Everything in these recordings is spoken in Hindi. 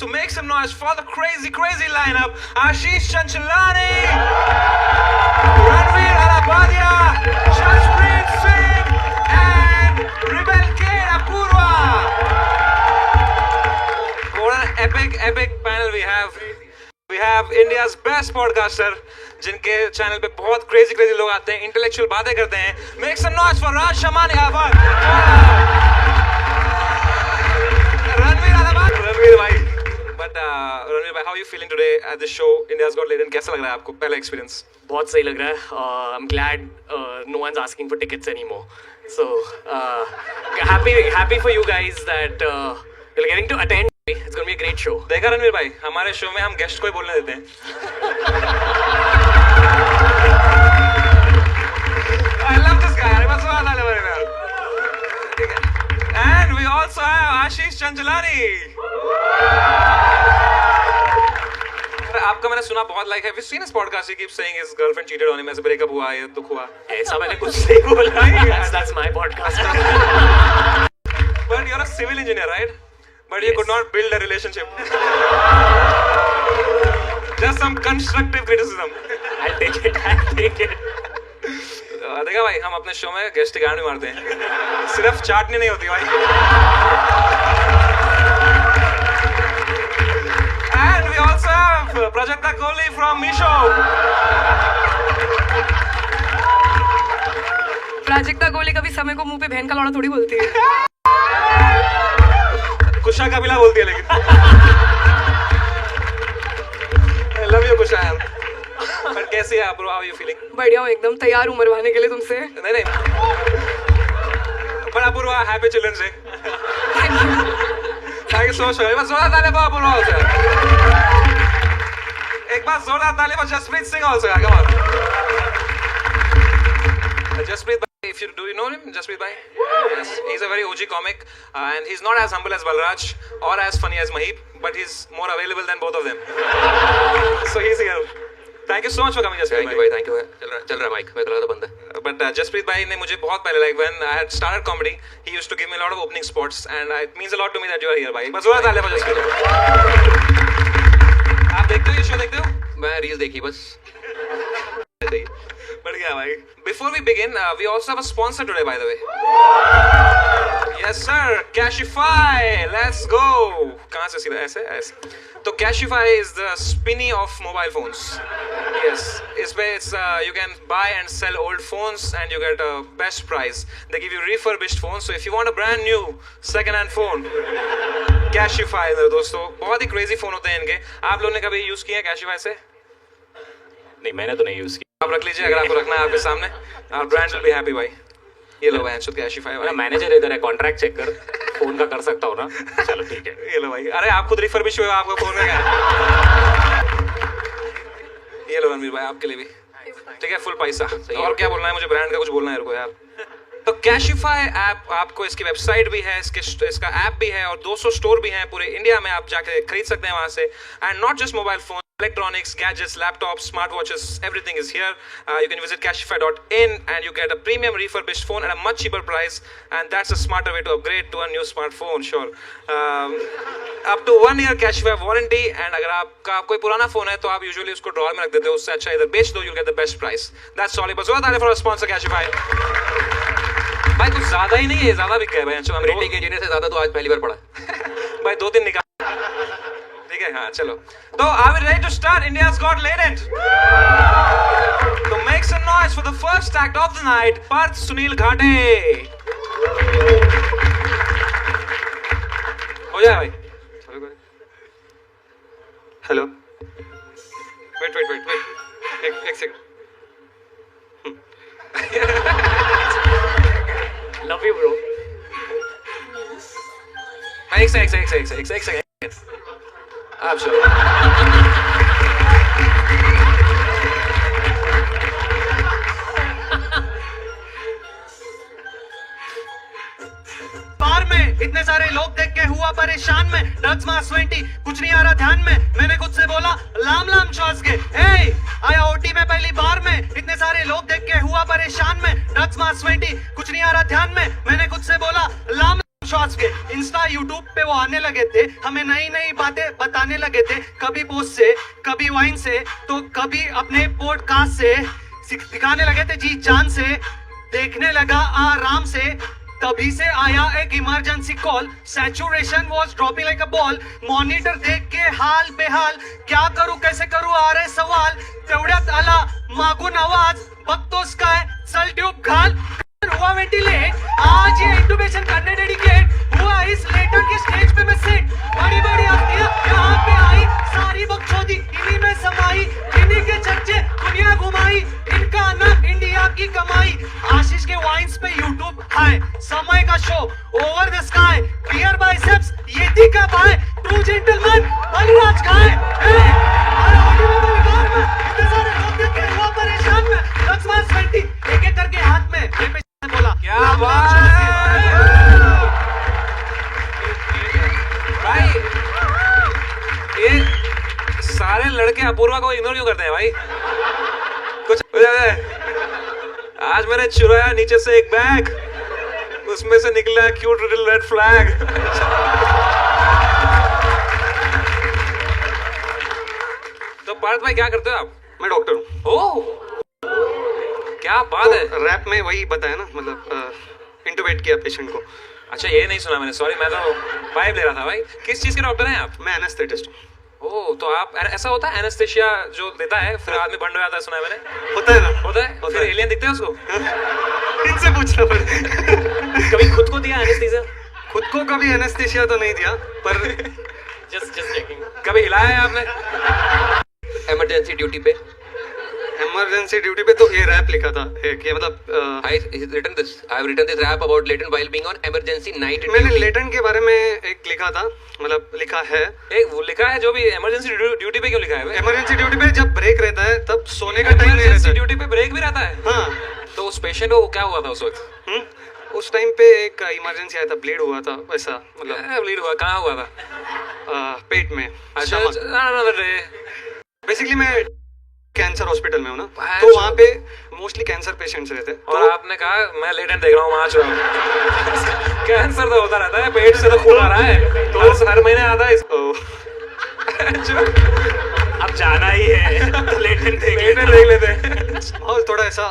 So make some noise for the crazy lineup. Ashish Chanchalani, Ranveer Alabadia, Jaspreet Singh, and Rebel K. Apurva. What an epic panel we have. We have India's best podcaster, जिनके चैनल पे बहुत crazy लोग आते हैं, intellectual बातें करते हैं. Make some noise for Raj Shamani. Ranveer भाई. But Ranveer भाई, how are you feeling today at this show? India's Got Talent. कैसा लग रहा है आपको पहला experience? बहुत सही लग रहा है. I'm glad no one's asking for tickets anymore. So happy for you guys that you're getting to attend. It's going to be a great show. देखा रणवीर भाई, हमारे शो में हम गेस्ट को ही बोलने देते हैं. I love this guy. बस वो आने वाले हैं. ठीक है. And we also have Ashish Chanchalani. आपका मैंने सुना बहुत लाइक है. We've seen his podcast. He keeps saying his girlfriend cheated on him. ऐसे ब्रेकअप हुआ, ये दुख हुआ. ऐसा मैंने कुछ नहीं बोला. That's my podcast. But you're a civil engineer, right? But you could not build a relationship. Just some constructive criticism. I'll take it. देखा भाई, हम अपने शो में गेस्ट की गांड भी मारते हैं. सिर्फ चाटनी नहीं होती भाई. And we also have Prajakta Kohli from Meesho. Prajakta Kohli कभी समय को मुंह पे बहन का लौड़ा थोड़ी बोलती है. कुशा कपिला बोलती है लेकिन. I love you कुशा यार. पर कैसी है आप? How are you feeling? बढ़िया हूँ एकदम. तैयार हूँ मरवाने के लिए तुमसे. नहीं. पर Apurva, happy children's day. Thank you so much. एक बार जोरदार ताली for अपूर्वा also. एक बार जोरदार ताली for Jasprit Singh also. Come on. Jaspreet bhai, do you know him? Jaspreet bhai? Yes. He's a very OG comic, and he's not as humble as Balraj or as funny as Maheep, but he's more available than both of them. So he's here. Thank you so much for coming, Jaspreet bhai. Thank you. चल रहा है माइक. मैं तो लगा था बंद है. But Jaspreet bhai ने मुझे बहुत पहले, like when I had started comedy, he used to give me a lot of opening spots, and it means a lot to me that you are here, bhai. बस जोरदार ताली for Jaspreet bhai. आप देखते हो ये शो? देखते हो? मैं रील देखी बस. बढ़िया भाई. Before we begin, we also have a sponsor today, by the way. Yes sir, Cashify. Let's go. कहाँ से सीधा ऐसे? तो Cashify is the spinny of mobile phones. Yes, it's you can buy and sell old phones and you get a best price. They give you refurbished phones. So if you want a brand new second-hand phone, Cashify मेरे दोस्तों. बहुत ही crazy phone होते हैं इनके. आप लोगों ने कभी use किया Cashify से? नहीं, मैंने तो नहीं यूज किया. आप रख लीजिए अगर आपको रखना है आपके सामने. Our brand will be happy भाई. ये लो भाई, अंशुल Cashify भाई. मैनेजर इधर है, कॉन्ट्रैक्ट चेक कर. फोन का कर सकता हूँ ना? चलो ठीक है. ये लो भाई. अरे आप खुद रिफर्बिश हुए, आपका फोन में क्या है? ये लो रणवीर भाई, आपके लिए भी. ठीक है, फुल पैसा. और क्या बोलना है मुझे? ब्रांड का कुछ बोलना है मेरे को यार. तो Cashify ऐप, आपको इसकी वेबसाइट भी है, इसका ऐप भी है और 200 स्टोर भी हैं पूरे इंडिया में. आप जाके खरीद सकते हैं वहाँ से. And not just mobile phone, electronics, gadgets, laptops, smartwatches, everything is here. You can visit Cashify.in and you get a premium refurbished phone at a much cheaper price, and that's a smarter way to upgrade to a new smartphone. Sure. Up to 1 year Cashify warranty, and अगर आपका कोई पुराना फोन है तो आप usually उसको ड्रॉअर में रख देते हो. उससे अच्छा इधर बेच दो, you'll get the best price. That's all. बस जोरदार ताली for our sponsor Cashify. भाई कुछ ज्यादा ही नहीं है, ज्यादा बिक गया भाई. अंशुल, हम रेटिंग इंजीनियर से ज्यादा तो आज पहली बार पढ़ा. भाई 2-3 निकाल. ठीक है, हाँ चलो. तो are we ready to start India's Got Talent? तो make some noise for the first act of the night, Parth Sunil Ghate. हो जाए भाई. हेलो. वेट. एक सेकंड. Love you bro. एक सेकंड. आप चलो. बार में इतने सारे लोग देख के हुआ परेशान में. ड्रग्स मास 20 कुछ नहीं आ रहा ध्यान में. मैंने खुद से बोला लाम श्वास के. आया ओटी में पहली बार में. इतने सारे लोग देख के हुआ परेशान में. ड्रग्स मास 20 कुछ नहीं आ रहा ध्यान में. मैंने खुद से बोला लाम श्वास के. इंस्टा यूट्यूब पे वो आने लगे थे, हमें नई नई बातें बताने लगे थे, कभी पोस्ट से, कभी वाइन से, तो कभी अपने पॉडकास्ट से दिखाने लगे थे जी जान से, देखने लगा आराम से, तभी से आया एक emergency call, saturation was dropping like a ball, monitor देख के हाल बेहाल, क्या करूं कैसे करूं आ रहे सवाल, तेवढ्यात आला मागून आवाज, बघतोस काय सल ट्यूब घाल, हुआ वेंटिलेट, आज ये इंट्यूबेशन करने डेडिकेट हुआ, इस लेटर के स्टेज पे मैं सेट, बड़ी बड़ी हस्तियां यहाँ पे आई, सारी बकचोदी इन्हीं में समाई, इन्हीं के चर्चे दुनिया घुमाई, इनका नाम इंडिया की कमाई, आशीष के वाइन्स पे यूट्यूब हाय, समय का show over the sky, beer biceps ये थी का भाई, ट्रू जेंटलमैन बलिराज खाए, इतने सारे लोग देख के हुआ परेशान में, लक्ष्मण 20 एक एक करके हाथ में, ये पे बोला क्या बात है भाई, ये सारे लड़के अपूर्वा को इग्नोर क्यों करते हैं भाई? कुछ आज मैंने चुराया नीचे से एक बैग, उसमें से निकला क्यूट लिटिल रेड फ्लैग। तो पार्थ भाई क्या करते हो आप? मैं डॉक्टर हूँ। ओह क्या बात है। तो रैप में वही बताया ना, मतलब इंटुबेट किया पेशेंट को। अच्छा ये नहीं सुना मैंने, सॉरी, मैं तो वाइब ले रहा था भाई। किस चीज के डॉक्टर हैं आप? मैं एनेस्थेटिस्ट हूँ। ओह तो आप, ऐसा होता है एनेस्थेशिया जो देता है फिर आदमी भंड हो जाता है, सुना है मैंने। होता है ना? होता है? फिर एलियन दिखते हैं उसको? इनसे पूछना पड़ेगा। कभी खुद को दिया एनेस्थीसिया? खुद को कभी एनेस्थेशिया तो नहीं दिया, पर जस्ट चेकिंग। कभी हिलाया है आपने? इमरजेंसी ड्यूटी पे, इमरजेंसी ड्यूटी पे तो ये रैप लिखा था कि मतलब I have written this rap about latent while being on emergency night मैंने duty. लेटेंट के बारे में एक लिखा था, मतलब लिखा है। एक वो लिखा है जो भी इमरजेंसी ड्यूटी पे क्यों लिखा है? इमरजेंसी ड्यूटी पे जब ब्रेक रहता है तब सोने का टाइम नहीं रहता है। ड्यूटी पे ब्रेक भी रहता है? हाँ। तो उस पेशेंट को क्या हुआ था उस वक्त? उस टाइम पे एक इमरजेंसी आया था, ब्लीड हुआ था, वैसा मतलब ब्लीड हुआ? कहाँ हुआ था? पेट में। अच्छा बेसिकली मैं कैंसर हॉस्पिटल में हूँ ना, अच्छा। तो वहाँ पे मोस्टली कैंसर पेशेंट्स रहते हैं। और आपने कहा मैं लेटेंट देख रहा हूँ वहाँ कैंसर तो होता रहता है, पेट से तो खून आ रहा है, तो हर महीने आता है अब जाना ही है तो लेटेंट देख लेते हैं। और थोड़ा ऐसा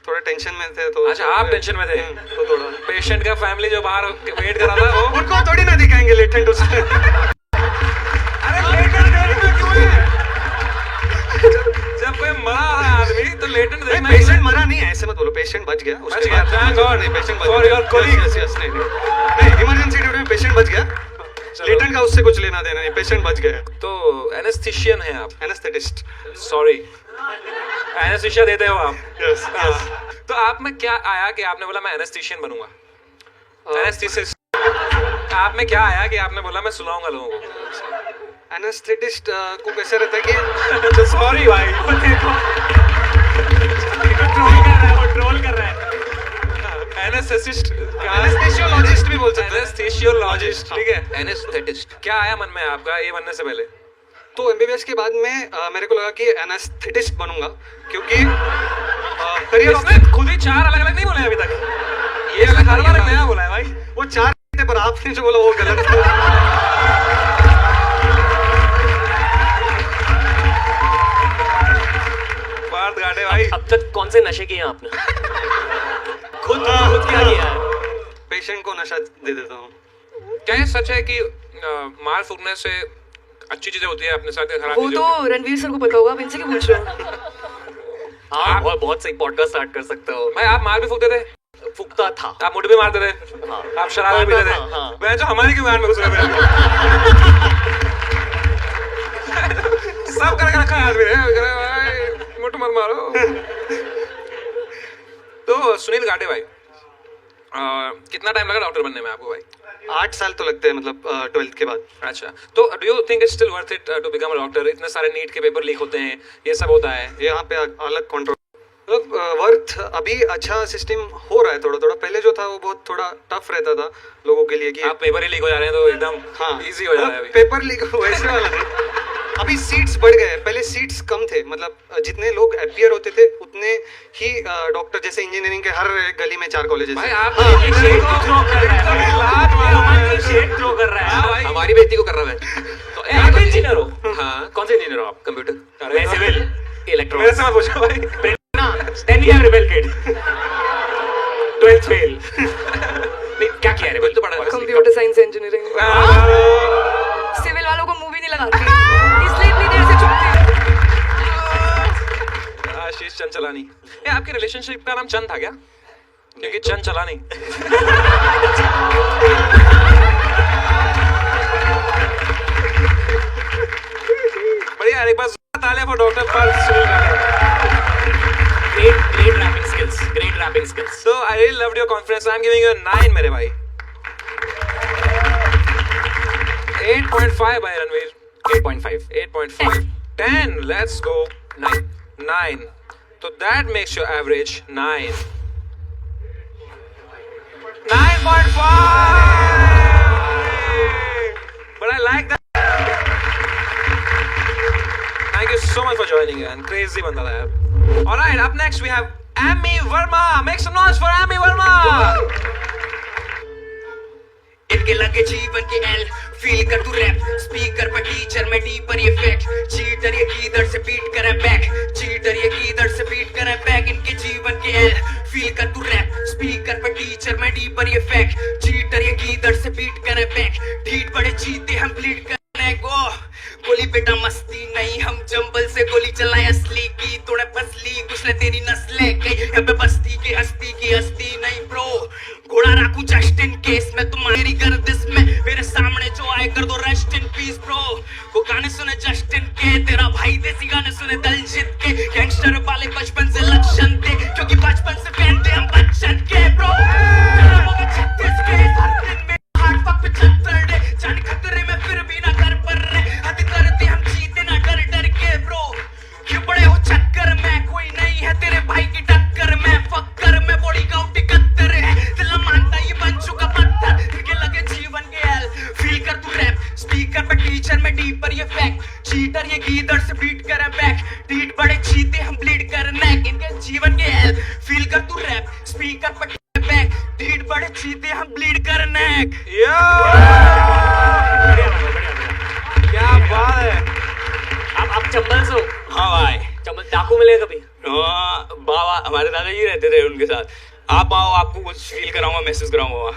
थोड़ा टेंशन में थे तो। अच्छा आप टेंशन में थे? तो थोड़ा पेशेंट का फैमिली जो बाहर वेट कर रहा था वो उनको थोड़ी ना दिखाएंगे लेटेंट उसमें। अरे लेटेंट देखना क्यों है? जब कोई मरा है आदमी तो लेटेंट देखना। पेशेंट मरा नहीं है, ऐसे मत बोलो, पेशेंट बच गया। बच गया, थैंक गॉड। नहीं, पेशेंट बच फॉर योर कॉलीग। नहीं, इमरजेंसी ड्यूटी में पेशेंट बच गया, लेटेंट का उससे कुछ लेना देना नहीं, पेशेंट बच गया। तो एनेस्थीशियन है आप? एनेस्थेटिस्ट। सॉरी, एनेस्थीशिया देते हो आप? Yes yes. तो आप में क्या आया कि आपने बोला मैं एनेस्थीशियन बनूंगा? एनेस्थीसिस्ट आप में क्या आया कि आपने बोला मैं सुलाऊंगा लोगों को? एनेस्थेटिस्ट को कैसे रहता है कि सॉरी भाई, वो देखो ट्रोल कर रहा है। एनेस्थेटिस्ट, एनेस्थेशियोलॉजिस्ट भी बोल सकते हैं। एनेस्थेशियोलॉजिस्ट, ठीक है। एनेस्थेटिस्ट। क्या आया मन में आपका ये बनने से पहले? तो एमबीबीएस के बाद में मेरे को लगा कि एनेस्थेटिस्ट बनूंगा, क्योंकि करियर इसने खुद ही 4 अलग-अलग नहीं बोले अभी तक, ये अलग हर बार नया बोला है भाई। वो 4 थे पर आपने जो बोला वो गलत था। पार्थ घाटे भाई, अब तक कौन से नशे किए आपने? खुद क्या किया है? पेशेंट को नशा दे देता हूँ। क्या ये सच है कि मार फूकने से अच्छी चीजें होती है, अपने साथ खराब वो चीजें तो होती रणवीर सर को पता होगा, आप इनसे क्यों पूछ रहे हो? हाँ, बहुत सही पॉडकास्ट स्टार्ट कर सकते हो। है? भाई आप मार भी फूकते थे? फूकता था। आप मुझे भी मारते थे? हाँ। आप शराब भी पीते थे? हाँ। मैं जो हमारी क्यों गांड में घुस रहे हैं? सब करके रखा है आदमी ने, मुठ मत मारो। तो सुनील घाटे भाई, कितना टाइम लगा डॉक्टर बनने में आपको भाई? 8 साल तो लगते हैं, मतलब 12th के बाद। अच्छा, तो do you think it's still worth it to become a doctor? इतने सारे नीट के पेपर लीक होते हैं, ये सब होता है, यहाँ पे अलग कंट्रोल, मतलब वर्थ अभी अच्छा सिस्टम हो रहा है थोड़ा थोड़ा। पहले जो था वो बहुत थोड़ा टफ रहता था लोगों के लिए कि आप पेपर ही लीक हो जा रहे हैं तो एकदम हाँ इजी हो जा रहा है अभी। पेपर लीक वैसे वाला नहीं, अभी सीट्स बढ़ गए, पहले सीट्स कम थे, मतलब जितने लोग अपीयर होते थे उतने ही डॉक्टर, जैसे इंजीनियरिंग के हर गली में 4 कॉलेजेस भाई हैं। आप शेड थ्रो कर रहा है भाई। हमारी बेइज्जती को कर रहा है। तो आप इंजीनियर हो? हाँ, कौन से इंजीनियर हो आप? कंप्यूटर। मैं सिविल मेरे इलेक्ट्रॉनिक्स। से मत पूछो भाई। ना 10 year rebel kid 12th fail. नहीं क्या किया रे? तो पढ़ा कंप्यूटर साइंस इंजीनियरिंग। सिविल वालों को मूवी नहीं लगाती, इसलिए इतनी देर से चुप थे। आशीष चंचलानी। ये आपके रिलेशनशिप का नाम चंद था क्या? क्योंकि चंद चलानी। बढ़िया यार, एक बार तालियां for doctor Pal Sunil Gandhi. Great rapping skills. Great rapping skills. So I really loved your confidence. I'm giving you a 9 मेरे भाई। 8.5 भाई Ranveer. 8.5. 8.5. 10. Let's go. 9. So that makes your average 9. 9.5. But I like that. Thank you so much for joining in. Crazy बंदा था यार। Alright, up next we have Amy Verma. Make some noise for Amy Verma. इनके लगे जीवन के एल फील कर तू रैप स्पीकर पर टीचर में डीपर ये फैक्ट चीटर ये कीदर से बीट करे बैक चीटर ये कीदर से बीट करे बैक इनके जीवन के एल फील कर तू रैप स्पीकर पर टीचर में डीपर ये फैक्ट चीटर ये कीदर से बीट करे बैक ढीठ बड़े चीते हम ब्लीड करने को गोली बेटा मस्ती नहीं हम जंबल से गोली चलाए असली की तोड़े फसली कुछ ले तेरी नस्लें गई यहाँ पे बस्ती की हस्ती नहीं ब्रो घोड़ा राखू जस्ट इन केस में तुम्हारी गर्दिश में मेरे सामने जो आए कर दो रेस्ट इन पीस ब्रो वो गाने सुने जस्ट इन के तेरा भाई देसी गाने सुने दलजीत के गैंगस्टर वाले बचपन से लक्षण थे क्योंकि बचपन से फैन थे हम बच्चन के ब्रो 36 के हर दिन में हार्ट पक पे 76 डे जान खतरे में फिर भी ना घर पर रहे हद करते हम जीते ना डर के ब्रो क्यों पड़े हो चक्कर में कोई नहीं है तेरे भाई की टक्कर में फक्कर में बॉडी काउंट 71 है दिल मानता ये बन चुका पत्थर इनके लगे जीवन के एल फील कर तू रैप स्पीकर पे टीचर में डीपर ये फैक्ट चीटर ये गीदड़ से बीट करे बैक टीट बड़े चीते हम ब्लीड कर नेक इनके जीवन के एल फील कर तू रैप स्पीकर पे बैक टीट बड़े चीते हम ब्लीड कर नेक Yo! क्या बात है। आप चंबल से हो? हाँ भाई चंबल डाकू मिले कभी? बाबा हमारे दादाजी रहते थे उनके साथ आप आओ आपको कुछ फील कराऊंगा महसूस कराऊंगा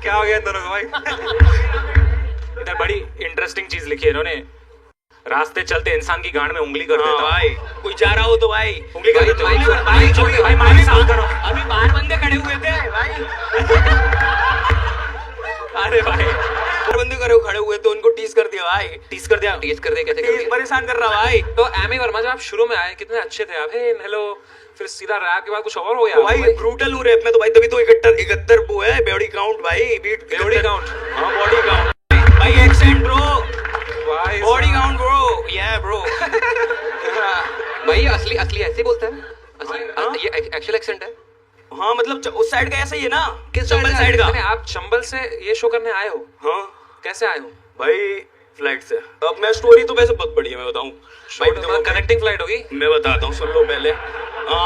क्या हो गया इन दोनों को भाई? इधर बड़ी इंटरेस्टिंग चीज लिखी है इन्होंने रास्ते चलते इंसान की गांड में उंगली कर देता भाई कोई जा रहा हो तो भाई उंगली कर देता भाई माइक साफ करो। अभी बाहर बंदे खड़े हुए थे भाई अरे भाई बाहर बंदे खड़े हुए थे उनको टीज कर दिया भाई टीज कर दिया टीज कर दे कैसे कर दिया? परेशान कर रहा भाई तो एमी वर्मा जब आप शुरू में आए कितने अच्छे थे आप। हे हेलो फिर सीधा रैप के बाद कुछ और हो गया भाई ब्रूटल हूँ रैप में तो भाई तभी तो 71 वो है बॉडी काउंट भाई बीट बॉडी काउंट। हाँ बॉडी काउंट भाई एक्सेंट ब्रो भाई बॉडी काउंट ब्रो या ब्रो भाई ये असली ऐसे बोलता है असली ये एक्चुअल एक्सेंट है। हाँ मतलब उस साइड का ऐसा ही है ना किस चंबल साइड का मैंने आप चंबल से ये शो करने आए हो? हाँ कैसे आए हो भाई फ्लाइट से अब मैं स्टोरी तो वैसे बहुत बड़ी है मैं बताऊं भाई देखो, कनेक्टिंग फ्लाइट होगी। मैं बताता हूँ सुन लो पहले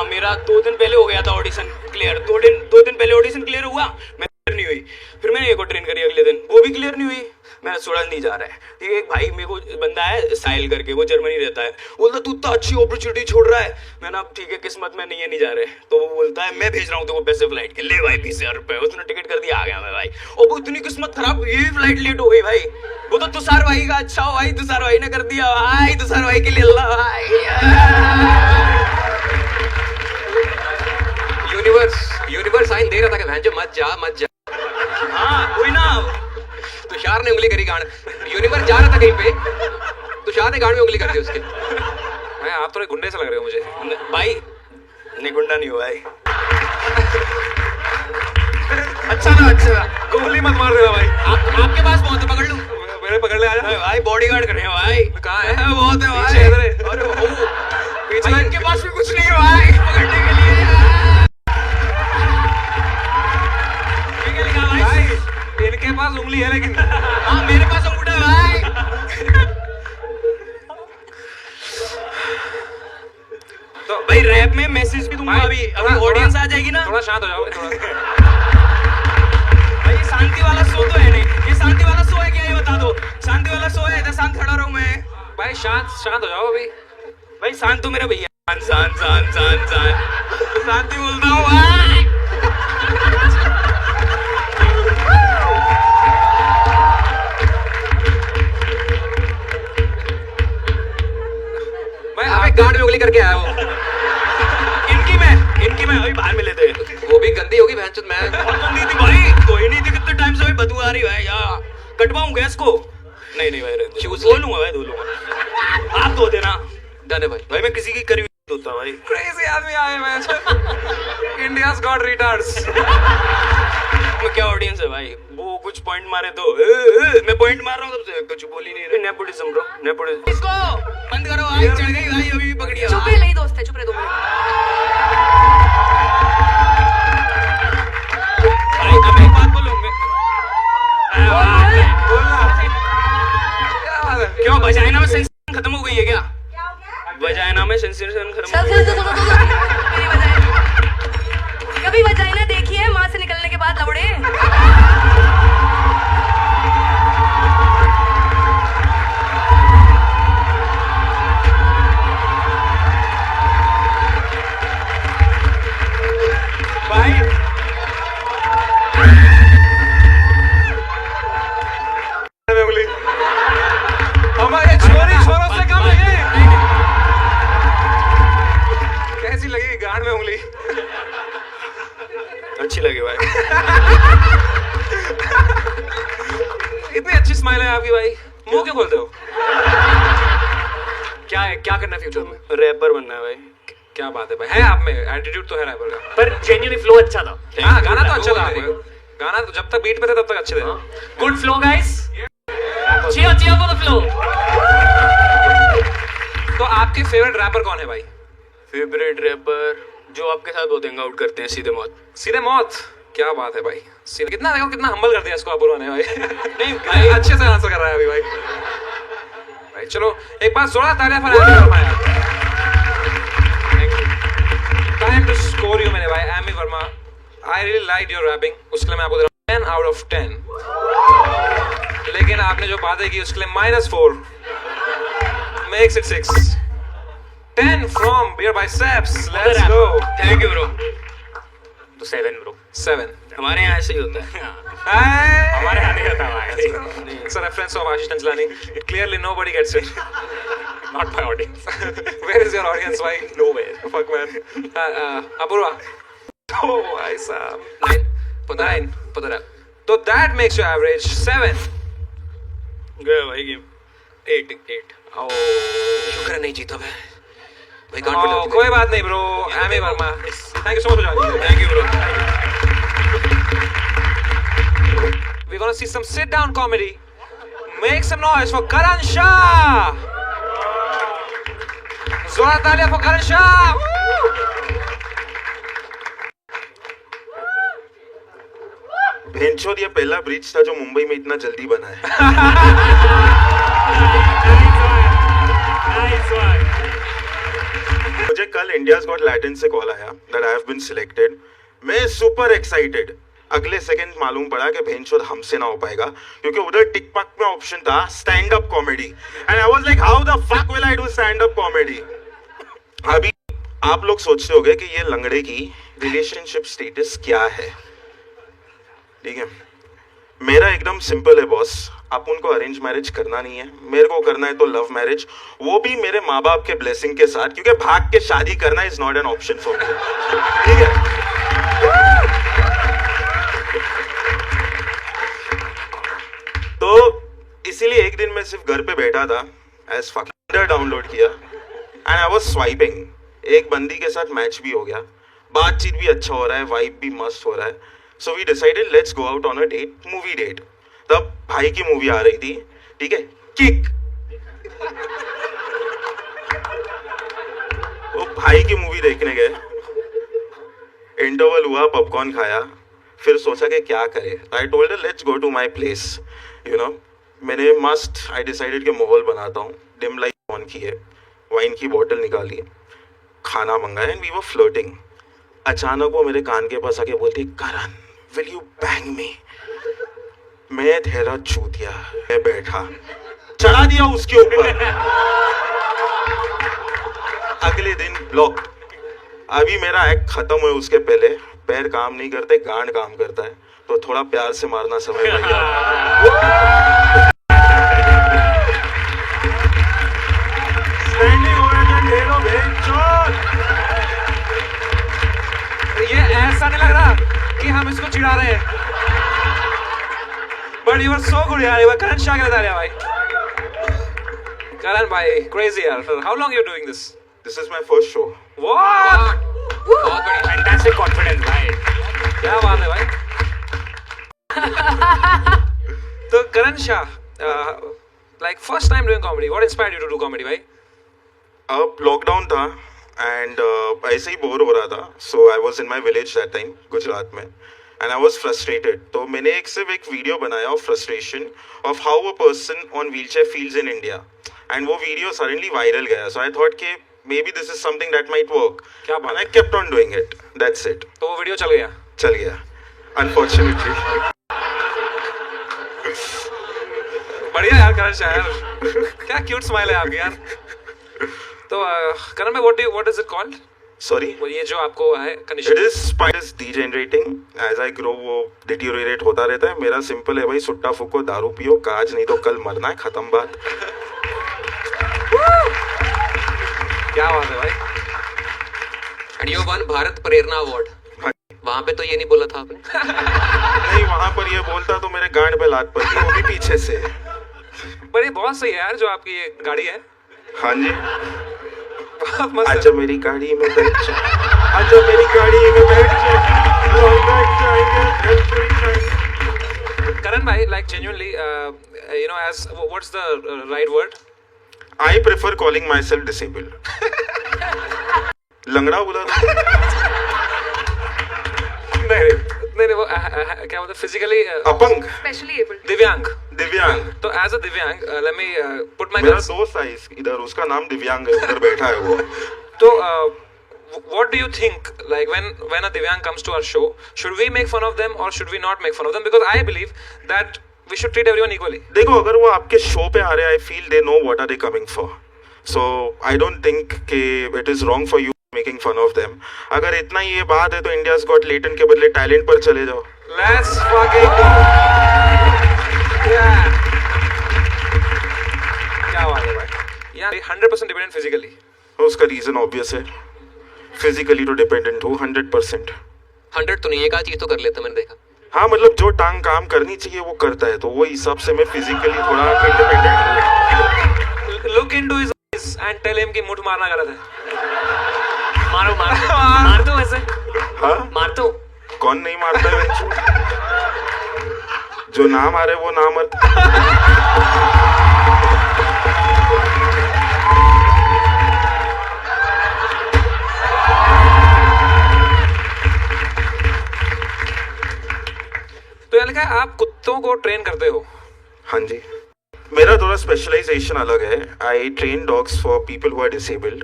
मेरा 2 दिन पहले हो गया था ऑडिशन क्लियर 2 दिन पहले ऑडिशन क्लियर हुआ मैं नहीं हुई फिर मैंने एक और ट्रेन करी अगले दिन वो भी क्लियर नहीं हुई मैंने सोचा नहीं जा रहा है ठीक है एक भाई मेरे को बंदा है साहिल करके वो जर्मनी रहता है बोलता तू इतना अच्छी अपॉर्चुनिटी छोड़ रहा है मैंने अब ठीक है किस्मत में नहीं जा रहे तो वो बोलता है मैं भेज रहा हूँ तेरे को पैसे फ्लाइट के ले भाई 20,000 रुपए उसने टिकट कर दिया आ गया मैं भाई और वो इतनी किस्मत खराब ये भी फ्लाइट लेट हो गई भाई वो तो तुषार भाई का अच्छा हो भाई तुषार भाई ने कर दिया भाई तुषार भाई के लिए अल्लाह भाई यूनिवर्स साइन दे रहा था कि भैंचो मत जा हाँ कोई ना तुषार ने उंगली करी गांड यूनिवर्स जा रहा था कहीं पे तुषार ने गांड में उंगली कर दी उसके। भाई आप थोड़े गुंडे से लग रहे हो मुझे। भाई नहीं गुंडा नहीं हुआ भाई अच्छा गोली मत मार देना भाई। आपके पास बहुत है पकड़ लूं मेरे पकड़ ले आजा भाई बॉडीगार्ड कर रहे हैं भाई कहाँ है? बहुत है पीछे इधर है। भाई अरे पीछे इनके पास भी कुछ नहीं है भाई पकड़ने के लिए के पास उंगली है लेकिन हाँ मेरे पास अंगूठा है भाई। तो भाई रैप में मैसेज भी दूंगा भाई, अभी ऑडियंस आ जाएगी ना। थोड़ा शांत हो जाओ थोड़ा। भाई ये शांति वाला शो तो है नहीं, ये शांति वाला शो है क्या ये बता दो। शांति वाला शो है, इधर शांत खड़ा रहूं मैं। भाई शांत हो जाओ अभी। भाई शांत तो मेरा भैया, शांत शांति बोलता हूँ भाई। भाई अबे आप गांड में उंगली करके आया वो। इनकी मैं अभी बाहर में लेते हैं। वो भी गंदी होगी भैंचोद। मैं नहीं थी भाई, कोई नहीं थी, कितने टाइम से भाई बदबू आ रही भाई यार। कटवाऊं गैस को? नहीं भाई रहने दो। धो लूंगा भाई, धो लूंगा। आप धो देना। डन है भाई। भाई मैं किसी की करी हुई धोता भाई। क्रेजी आदमी आए मैं। India's got retards. मैं क्या ऑडियंस है भाई, वो कुछ पॉइंट मारे तो मैं पॉइंट मार रहा हूँ तब से कुछ बोल ही नहीं रहे। Nepotism bro, nepotism. इसको बंद करो, आग चढ़ गई भाई, अभी भी पकड़ी है। चुप रहे, नहीं दोस्त है, चुप रहे 2 मिनट। भाई अब एक बात बोलूं मैं। बोलना क्या बात है? क्यों वजाइना में सेंसेशन खत्म हो गई है क्या? वजाइना में सेंसेशन खत्म हो चल गई चल चल मेरी वजाइना कभी वजाइना देखी है माँ से निकलने के बाद लवड़े? भाई उंगली हमारे छोरों से कम है ये। कैसी लगी गांड में उंगली? अच्छी लगी भाई। इतनी अच्छी स्माइल है आपकी भाई, मुंह क्यों खोलते हो? क्या है, क्या करना है फ्यूचर में? रैपर बनना है भाई। क्या बात है भाई, है आप में एटीट्यूड तो है रैपर का। पर जेन्युइनली फ्लो अच्छा था। हाँ गाना तो अच्छा था आपका। गाना तो जब तक बीट पे थे तब तक अच्छे थे। Good flow guys, cheer for the flow। तो आपके फेवरेट रैपर कौन है भाई? फेवरेट रैपर जो आपके साथ बहुत हैंग आउट करते हैं, सीधे मौत। सीधे मौत। क्या बात है भाई, सीधे कितना देखो कितना हम्बल कर दिया इसको अपूर्वा ने भाई। नहीं भाई अच्छे से आंसर कर रहा है अभी भाई। भाई चलो एक बार जोरदार तालियां फॉर एमी वर्मा यार। टाइम टू स्कोर यू मेरे भाई Amy Verma. I really like your rapping, उसके लिए मैं आपको दे रहा हूं 10 out of 10। लेकिन आपने जो बातें की उसके लिए -4 makes it 6। 10 from Beer by Seps। Let's go। Thank you bro. तो 7 ब्रो। 7। हमारे यहाँ ऐसे ही होता है। हमारे यहाँ नहीं होता भाई। It's a reference of Ashish Tanjlani. Clearly nobody gets it. Not my audience। Where is your audience, why? Nowhere। Fuck man। Apurva। Oh, भाई साहब। 9 पता रहा। तो that makes your average 7। गया भाई गेम। 8। शुक्र है नहीं जीता मैं भाई। गांड पे Oh, लग कोई बात नहीं bro। Amy Verma। Thank you so much for joining। Thank you bro. We're gonna see some sit-down comedy. Make some noise for Karan Shah। जोरदार तालियां for Karan Shah। भेंचोद ये पहला ब्रिज था जो मुंबई में इतना जल्दी बना है। Nice one। मुझे कल इंडियाज गॉट लैटिन से कॉल आया that I have been selected. मैं सुपर एक्साइटेड। अगले सेकंड मालूम पड़ा कि भेंचोद हमसे ना हो पाएगा क्योंकि उधर टिकटॉक में ऑप्शन था stand up comedy and I was like how the fuck will I do stand up comedy. अभी आप लोग सोचते होंगे कि ये लंगड़े की रिलेशनशिप स्टेटस क्या है। ठीक है, मेरा एकदम सिंपल है बॉस। आप उनको अरेंज मैरिज करना नहीं है, मेरे को करना है तो लव मैरिज, वो भी मेरे माँ बाप के ब्लेसिंग के साथ, क्योंकि भाग के शादी करना is not an option for me. ठीक है, तो इसीलिए एक दिन मैं सिर्फ घर पे बैठा था, एज फकिंग डाउनलोड किया एंड आई वाज स्वाइपिंग। एक बंदी के साथ मैच भी हो गया, बातचीत भी अच्छा हो रहा है, वाइब भी मस्त हो रहा है। So we decided let's go out on a date, movie date. तब भाई की मूवी आ रही थी, ठीक है, किक। वो भाई की मूवी देखने गए, इंटरवल हुआ, पॉपकॉर्न खाया, फिर सोचा कि क्या करे. I told her let's go to my place. You know, मैंने आई डिसाइडेड कि माहौल बनाता हूँ. डिम लाइट ऑन की है, वाइन की बोतल निकाली, खाना मंगाया एंड वी वर फ्लर्टिंग. अचानक वो मेरे कान के पास आके बोलती, करण विल यू बैंग मी. मैं ठहरा चूतिया, मैं बैठा, चढ़ा दिया उसके ऊपर. अगले दिन ब्लॉक. अभी मेरा एक्ट खत्म हुआ, उसके पहले पैर काम नहीं करते, गांड काम करता है. तो थोड़ा प्यार से मारना समय भैया. ये ऐसा नहीं लग रहा कि हम इसको चिढ़ा रहे हैं. But you are so good यार. करण शाह के बता रहे भाई. करण भाई क्रेजी यार. How long you doing this? This is my first show. What? बहुत बढ़िया, फैंटास्टिक कॉन्फिडेंस भाई. क्या बात है भाई. तो करण Shah, like first time doing comedy. What inspired you to do comedy, भाई? अब लॉकडाउन था एंड ऐसे ही बोर हो रहा था. So I was in my village that time, Gujarat में, एंड आई वॉज फ्रस्ट्रेटेड. तो मैंने सिर्फ एक वीडियो बनाया of frustration of how a person on wheel chair feels in India. And वो वीडियो सडनली वायरल गया. सो आई थॉट कि maybe this is something that might work. क्या बात. And I kept on doing it. That's it. तो वो वीडियो चल गया. चल गया, unfortunately. बढ़िया यार करण शाह यार. क्या क्यूट स्माइल है आपकी यार. तो करण भाई, what is it called? Sorry. वो ये जो आपको है condition. It is spinal degenerating. As I grow, वो deteriorate होता रहता है. मेरा सिंपल है भाई, सुट्टा फूको, दारू पियो, काज नहीं तो कल मरना है, खत्म बात. क्या बात है भाई. And you one Bharat Prerna award. वहां पे तो ये नहीं बोला था आपने. नहीं, वहां पर ये बोलता तो मेरे गांड पे लात पड़ती, वो भी पीछे से. पर ये बहुत सही है यार जो आपकी ये गाड़ी है. हाँ जी. बहुत मस्त है. आजा मेरी गाड़ी में बैठ जा, आजा मेरी गाड़ी में बैठ जा, हम बैठ जाएंगे. Karan bhai, like genuinely, as what's the right word? I prefer calling myself disabled. लंगड़ा बोला था. नहीं वो क्या बोलते फिजिकली अपंग, स्पेशली एबल्ड. दिव्यांग. दिव्यांग. तो एज अ दिव्यांग, let me put my मेरा दोस्त है इधर, उसका नाम दिव्यांग है, उधर बैठा है वो. तो what do you think, like when a divyang comes to our show, should we make fun of them or should we not make fun of them? Because I believe that we should treat everyone equally. देखो, अगर वो आपके शो पे आ रहे हैं, I feel they know what are they coming for. So I don't think कि it is wrong for you making fun of them. अगर इतना ही ये बात है तो India's Got Talent के बदले टैलेंट पर चले जाओ. Let's fucking go. Yeah. क्या बात है भाई. Yeah, 100% dependent physically. उसका रीजन ऑब्वियस है. फिजिकली तो डिपेंडेंट हो 100%. 100 तो नहीं, एक आध चीज तो कर लेता मैंने देखा. हाँ, मतलब जो टांग काम करनी चाहिए वो करता है, तो वो हिसाब से मैं फिजिकली थोड़ा इंडिपेंडेंट हूँ. Look into his eyes and tell him कि मुठ मारना गलत है. मारो मार दो वैसे. हाँ, मार दो. कौन नहीं मारता है बच्चों? जो ना मारे वो ना मरता. तो यार लिखा है आप कुत्तों को ट्रेन करते हो. हाँ जी, मेरा थोड़ा स्पेशलाइजेशन अलग है. I train dogs for people who are disabled.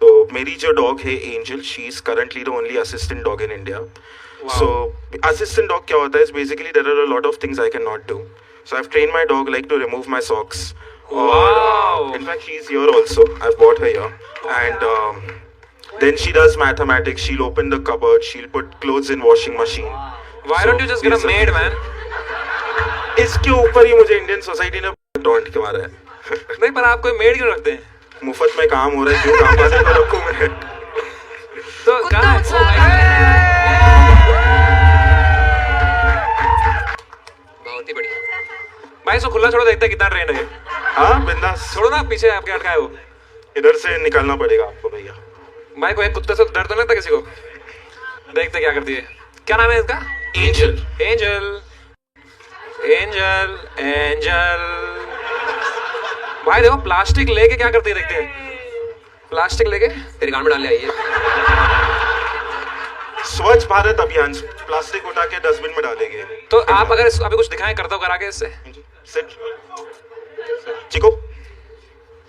तो मेरी जो डॉग है Angel, she is currently the only assistant dog in India. So assistant dog क्या होता है? Basically there are a lot of things I can not do. So I have train my dog like to remove my socks. और in fact she is here also. I've bought her here. And then she does mathematics. She'll open the cupboard. She'll put clothes in washing machine. Why don't you just get a maid, man? इसके ऊपर ही मुझे इंडियन सोसाइटी ने टॉन्ट के मारा है. नहीं, पर आप कोई मेड क्यों रखते हैं? मुफ्त में काम हो रहा है, क्यों काम वाले को रखूं मैं? तो कहाँ बहुत ही बढ़िया. भाई सो खुला छोड़ो, देखते हैं कितना ट्रेंड है. हाँ, बिंदास. छोड़ो ना, पीछे आपके अटका है वो. इधर से निकलना पड़ेगा आपको भैया. भाई को एक कुत्ते से डर तो नहीं लगता किसी को? देखते क्या करती है. क्या नाम है इसका? एंजल. Angel angel angel. भाई देखो प्लास्टिक लेके क्या करती है, देखते हैं. प्लास्टिक लेके तेरे गान में डालने आई है. स्वच्छ भारत अभियान, प्लास्टिक उठा के डस्टबिन में डालेंगे। तो आप अगर अभी कुछ दिखाएं करता हो करा के इससे। Sit Chiko,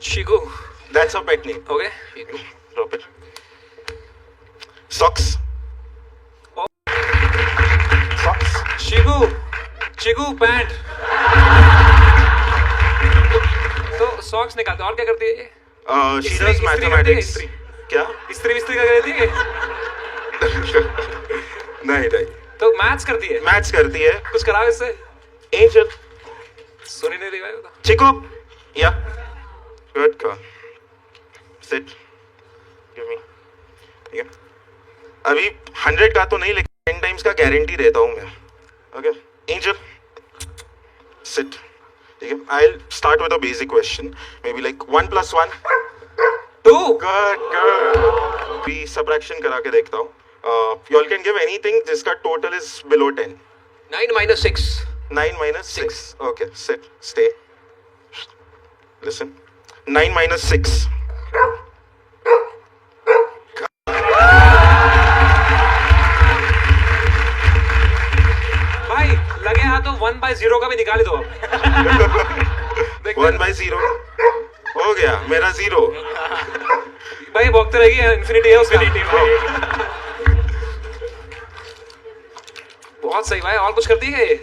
Cheeku, that's a pet name. Okay drop it. Socks, socks, Cheeku, Cheeku pant. तो सॉक्स निकालते और क्या करती है ये? शी इस्त्री- डज इस्त्री करती है, मैथमेटिक्स। इस्त्री। क्या? इस्त्री विस्त्री का देती है? नहीं नहीं, तो मैथ्स करती है? मैथ्स करती है। कुछ कराओ इससे। एंजल, सुनी नहीं रही भाई वो तो। चिको, या good girl, sit, give me. ठीक है, अभी 100 का तो नहीं, लेकिन 10 टाइम्स का गारंटी देता हूँ मैं। Okay Angel, sit. ठीक है, I will start with a basic question, maybe like 1 + 1 2। Good good. भी सबट्रैक्शन करा के देखता हूँ। You all can give anything जिसका total is below 10। 9 - 6. 9 - 6. Okay, sit, stay. Listen. 9 - 6. भाई लगे हाथ तो 1/0 का भी निकाल ही दो आप। देखते 1/0 हो गया मेरा 0। भाई भोगते रहेगी, इंफिनिटी है उसका। बहुत सही भाई। और कुछ करती है ये?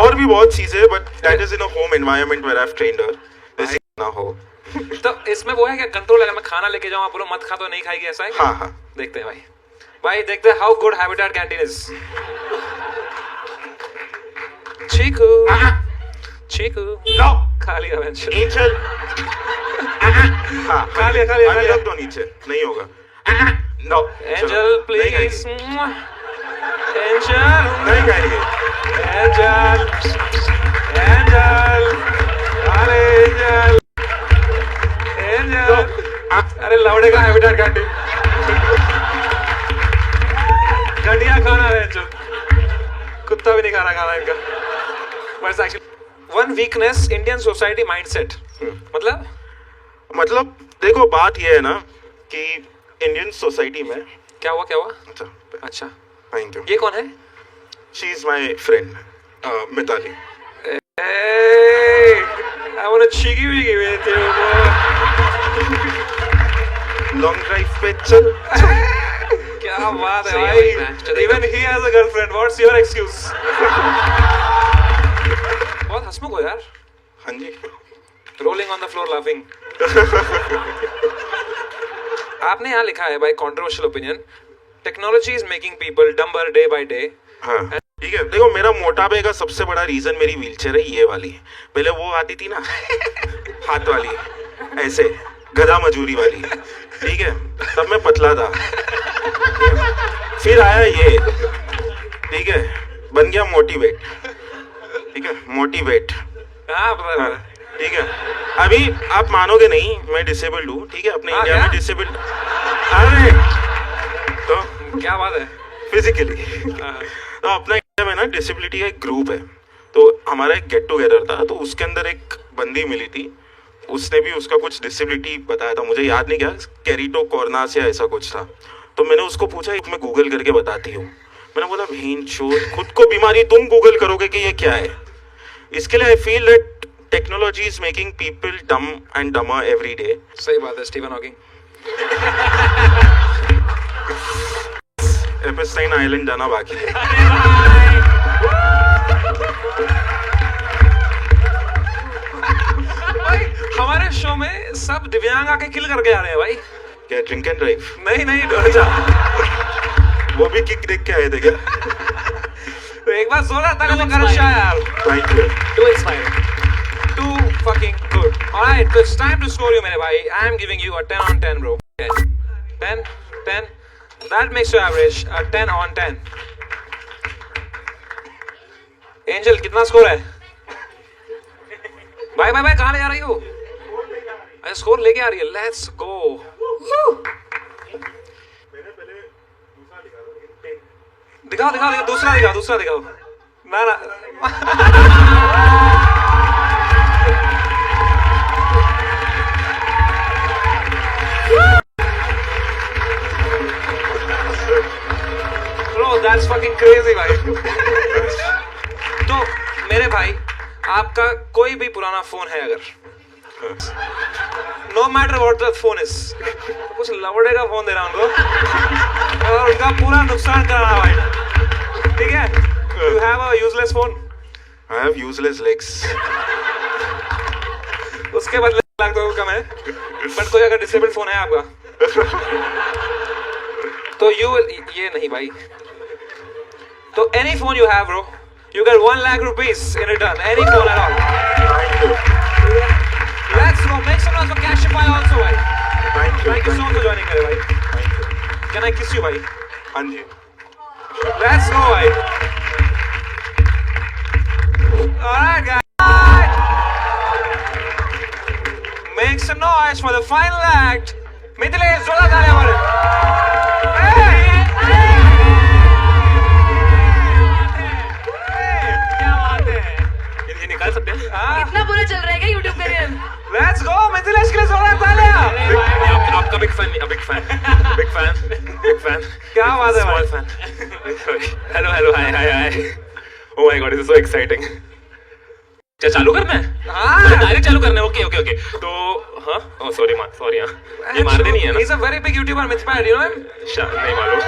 और भी बहुत चीजें, but that is in a home environment where I have trained her. जैसे ना हो। तो इसमें वो है क्या कंट्रोल है? मैं खाना लेके जाऊँ, आप बोलो मत खा तो नहीं खाएगी, ऐसा है? हाँ हाँ, देखते हैं भाई। भाई देखते हैं how good Habitat canteen is. Cheeku, Cheeku, no खा लिया बेंच। एंजल। हाँ, खा लिया, खा लिया, खा लिया। तो नीचे नहीं होगा। नो एंजल प्लीज, एंजल, नहीं खाएंगे। एंजल, एंजल, अरे एंजल, एंजल, अरे लौड़े का हैबिटेट कैंटीन। घटिया खाना है जो, कुत्ता भी नहीं खा रहा खाना इनका। बस actually one weakness Indian society mindset. मतलब देखो, बात ये है ना कि इंडियन सोसाइटी में क्या हुआ, क्या हुआ? अच्छा, अच्छा, थैंक यू। ये कौन है? She is my friend Mitali. I want a cheeky weeky with you, bro. Long drive पे चल। क्या बात है सही है भाई। भाई, चलेगा। Even he has a girlfriend. What's your excuse? बहुत हंसमुख हो यार। हाँ जी। Rolling on the floor laughing. आपने यहाँ लिखा है भाई controversial opinion. Technology is making people dumber day by day. हाँ ठीक है, देखो मेरा मोटापे का सबसे बड़ा रीजन मेरी व्हीलचेयर है, ये वाली। पहले वो आती थी ना, हाथ वाली, ऐसे गधा मजूरी वाली। ठीक है, तब मैं पतला था। फिर आया ये, ठीक है, बन गया मोटिवेट। ठीक है, मोटिवेट। हाँ पता हाँ, है। ठीक है, अभी आप मानोगे नहीं, मैं डिसेबल्ड हूँ। ठीक है, अपने हाँ, इंडिया क्या? में डिसेबल्ड। अरे तो क्या बात है? फिजिकली तो अपना इंडिया में ना डिसेबिलिटी का एक ग्रुप है। तो हमारा एक गेट टुगेदर था, तो उसके अंदर एक बंदी मिली थी, उसने भी उसका कुछ डिसेबिलिटी बताया था, मुझे याद नहीं क्या, कैरिटो कॉर्नास या ऐसा कुछ था। तो मैंने उसको पूछा, मैं गूगल करके बताती हूँ। मैंने बोला भेन चोद, खुद को बीमारी तुम गूगल करोगे कि ये क्या है? इसके लिए I feel that technology is making people डम एंड डमर एवरी डे। सही बात है, स्टीफन हॉकिंग। एपेस्टाइन आइलैंड जाना बाकी है। भाई हमारे शो में सब दिव्यांग आके किल करके आ रहे हैं भाई। क्या ड्रिंक एंड ड्राइव? नहीं नहीं, डर जा। वो भी किक देख के आए थे क्या? तो एक बार जोरदार ताली से करो यार। Thank you. Too inspiring. Too fucking good. Alright, it's time to score you, मेरे भाई. I am giving you a 10 on 10, bro. 10, 10. That makes your average a 10 on 10. Angel, कितना स्कोर है? भाई भाई भाई कहाँ ले जा रही हो? अरे स्कोर लेके आ रही है. Let's go. दिखाओ दिखाओ दिखाओ, दूसरा दिखाओ ना that's fucking crazy भाई. तो मेरे भाई आपका कोई भी पुराना फोन है अगर, no matter what the phone is, कुछ लवड़े का फोन दे रहा हूँ उनको और उनका पूरा नुकसान कर रहा है भाई. ठीक है? You have a useless phone. I have useless legs. उसके बदले लाख तो कम है. बट कोई अगर डिसेबल्ड फोन है आपका तो ये नहीं भाई. तो any phone you have bro, you get 1 lakh rupees in return. Any phone at all. Thank you. Let's go. Make some noise for Cashify also भाई. Thank you. Thank you so much for joining मेरे भाई. Thank you. Can I kiss you भाई? हाँ जी. Let's go भाई. Alright guys. Make some noise for the final act. Mithilesh जोरदार तालियां मारो. क्या बात है, ये निकाल सकते हैं? इतना बुरा चल रहा है क्या YouTube career? Let's go Mithilesh के लिए जोरदार तालियां. आपका बिग फैन, क्या बात है भाई? Hello hi. Oh my God, this is so exciting. क्या चालू करना है? हाँ. डायरेक्ट चालू करना है. ओके. तो हाँ, ओह सॉरी ये मार देनी है ना? He's a very big YouTuber, Mithpad, you know him? नहीं मालूम.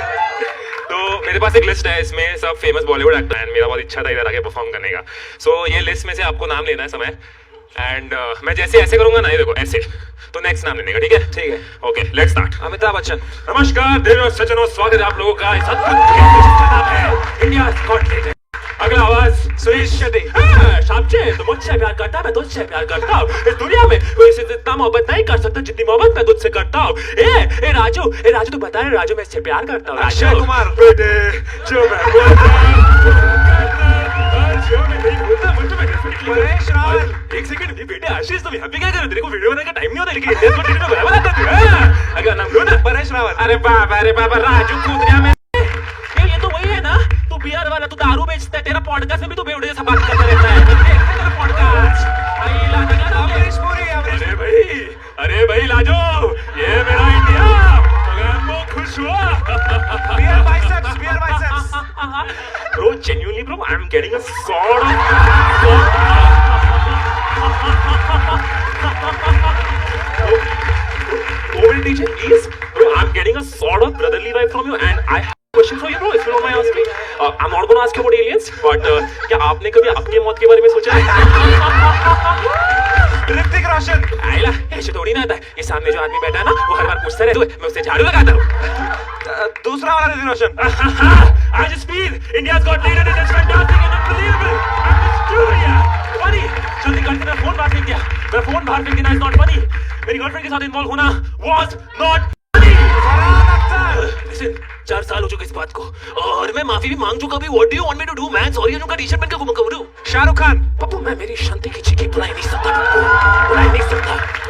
तो मेरे पास एक लिस्ट है, इसमें सब फेमस बॉलीवुड एक्टर हैं. मेरा बहुत इच्छा था इधर आके परफॉर्म करने का. सो ये लिस्ट में से आपको नाम लेना है समय, एंड मैं जैसे ऐसे करूंगा ना, ये देखो ऐसे, तो नेक्स्ट नाम लेने का. ठीक है? Okay, let's start. Amitabh Bachchan. नमस्कार देवियों सज्जनों, स्वागत है आप लोगों का इस अद्भुत इंडिया गॉट टैलेंट. अगला आवाज सुरेश शेट्टी. सामचे तो मुझसे प्यार करता, मैं तुझसे प्यार करता हूँ. इस दुनिया में कोई से इतना मोहब्बत नहीं कर सकता जितनी मोहब्बत मैं तुझसे करता हूँ. ए राजू तू बता रहे राजू, मैं इससे प्यार करता हूँ. अक्षय कुमार. बेटे जो मैं बोलता मुझे परेश रावल. एक सेकंड बेटे आशीष, तुम यहाँ पे क्या कर रहे हो? तेरे को वीडियो बनाने का टाइम नहीं होता, लेकिन इंडिया को टीवी में बराबर आता है. अगर नाम लो ना, परेश रावल. अरे बाबा राजू कूदरिया में ये तो वही है ना, तू बियर वाला, तू दारू बेचता है. तेरा पॉडकास्ट में भी तू बेवड़े जैसा बात करता रहता है. तेरा पॉडकास्ट अमरीश पुरी. अरे भाई लाजो, ये मेरा इंडिया, मैं खुश हुआ. Beer biceps. Bro, genuinely bro, I'm getting a sort of DJ, please. Bro, I'm getting a sort of brotherly vibe from you, and I have a question for you, bro. If you don't mind asking, I'm not going to ask you about aliens, but क्या आपने कभी आपकी मौत के बारे में सोचा है? ऋतिक रोशन. आइला, ऐसे थोड़ी ना आता है. ये सामने जो आदमी बैठा है ना, वो हर बार पूछता रहता है, मैं उससे झाड़ू लगाता हूँ. दूसरा वाला Hrithik Roshan. I just feel India's got talent and it's fantastic and unbelievable. I'm just Julia. Funny. जल्दी करके मेरा फोन बाहर फेंक दिया. मेरा फोन बाहर फेंक देना is not funny. मेरी गर्लफ्रेंड के साथ इन्वॉल्व होना was not funny. Listen, 4 साल हो चुके इस बात को और मैं माफी भी मांग चुका भी. What do you want me to do, man? Sorry, उनका टी-शर्ट पहन के घूमूं. शाहरुख खान. पप्पू, मैं मेरी शांति की चिकी बुला नहीं सकता.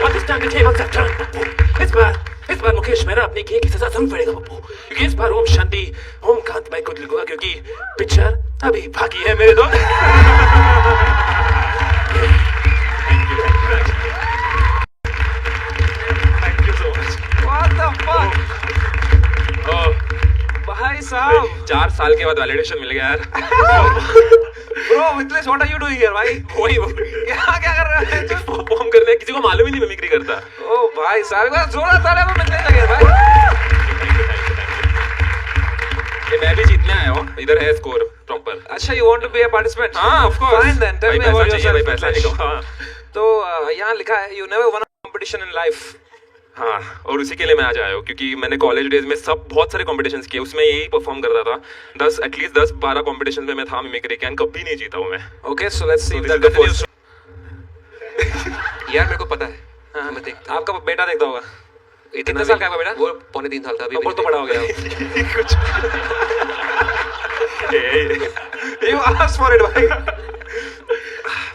But this time the tables have turned, Pappu. इस बार मुकेश मेरा अपनी किए की सजा जरूर पड़ेगा पप्पू, क्योंकि इस बार ओम शांति ओम कांत भाई को लिखूंगा, क्योंकि पिक्चर अभी बाकी है मेरे दोस्त. Thank you so much. What the fuck? भाई साहब 4 साल के बाद वैलिडेशन मिल गया यार. Bro, Mithilesh, what are you doing here भाई? वही क्या कर रहे हैं? परफॉर्म करने किसी को मालूम ही नहीं मिमिक्री करता. ओ भाई साहब, एक बार जोरदार तालियां वो मिथिलेश लगे भाई. ये मैं भी जीतने आया हूँ, इधर है स्कोर प्रॉपर. अच्छा, you want to be a participant? हाँ, of course. Fine then, tell me about yourself. पैसा Mithilesh. हाँ. तो यहाँ लिखा है you never won a competition in life. हाँ, और उसी के लिए मैं आज आया हूँ, क्योंकि मैंने कॉलेज डेज में बहुत सारे कॉम्पिटिशन्स किए, उसमें यही परफॉर्म करता था. 10-12 कॉम्पिटिशन में मैं था मिमिक्री के, कभी नहीं जीता हूँ मैं. Okay, so let's see if that continues. यार मेरे को पता है. हाँ, मैं देखता. आपका बेटा देखता होगा. कितने साल का है आपका बेटा? वो 2.5 साल का अभी. तो बड़ा हो गया. You asked for it भाई.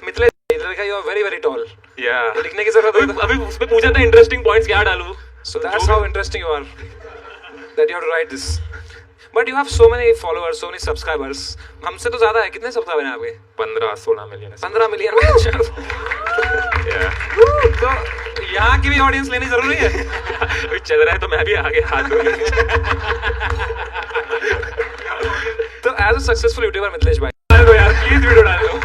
मिथिलेश, इधर देखा, you are very very tall. Yeah. लिखने की जरूरत है. अभी उसमें पूछा था इंटरेस्टिंग पॉइंट्स क्या डालूं. So that's how interesting you are. That you have to write this. But you have so many followers, so many subscribers. हमसे तो ज्यादा है. कितने सब्सक्राइबर हैं आपके? 15-16 मिलियन. 15 मिलियन. तो यहाँ की भी ऑडियंस लेनी जरूरी है. चल रहा है तो मैं भी आगे हाथ तो as a successful YouTuber Mithilesh भाई, डाल दो यार प्लीज, वीडियो डाल दो।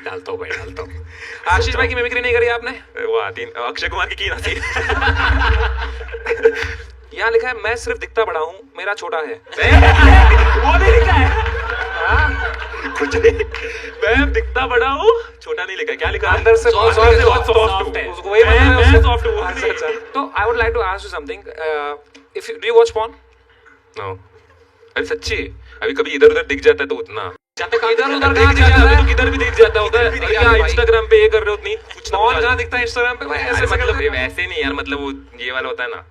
डालता हूँ भाई, डालता हूँ। आशीष भाई की मिमिक्री नहीं करी आपने? वो आती अक्षय कुमार की ना थी। यहाँ लिखा है मैं सिर्फ दिखता बड़ा हूँ, मेरा छोटा है। वो नहीं लिखा है। कुछ नहीं, मैं दिखता बड़ा हूँ, छोटा नहीं लिखा है। क्या लिखा है? अंदर से बहुत अंदर से सॉफ्ट सॉफ्ट है। उसको वही मैं सॉफ्ट हूँ। अच्छा अच्छा। तो I would like to ask you something, if do you watch porn? No, अरे सच्ची, अभी कभी इधर उधर दिख जाता है तो उतना इधर उधर कहाँ दिख दिख जाता जाता है, है? तो किधर भी दिख जाता होगा। इंस्टाग्राम पे ये कर रहे हो उतनी कुछ ना पॉर्न कुछ कहाँ दिखता है इंस्टाग्राम पे भाई? ऐसे ऐसे मतलब मतलब वैसे नहीं यार, मतलब वो ये वाला होता है ना।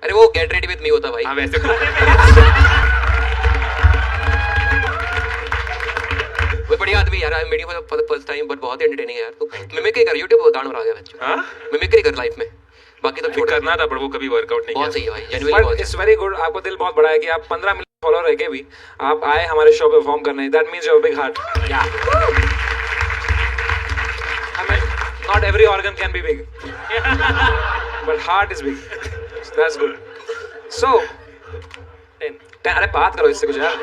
अरे वो गेट रेडी विद मी होता भाई। हाँ वैसे वो बढ़िया आदमी यार, media for the first time, but बहुत एंटरटेनिंग है यार। तो मिमिक्री कर, यूट्यूब गांड बना गया बच्चों। हाँ मिमिक्री कर लाइफ में, बाकी तो छोड़। करना था पर वो कभी वर्कआउट नहीं बहुत किया। सही है भाई, जेन्युइनली बहुत इट्स वेरी गुड। आपको दिल बहुत बड़ा है कि आप 15 मिलियन फॉलोअर रह के भी आप आए हमारे शो पे परफॉर्म करने। That means you have big heart. I mean, not every organ can be big, but heart is big. So that's good. So, 10 अरे बात करो इससे कुछ यार।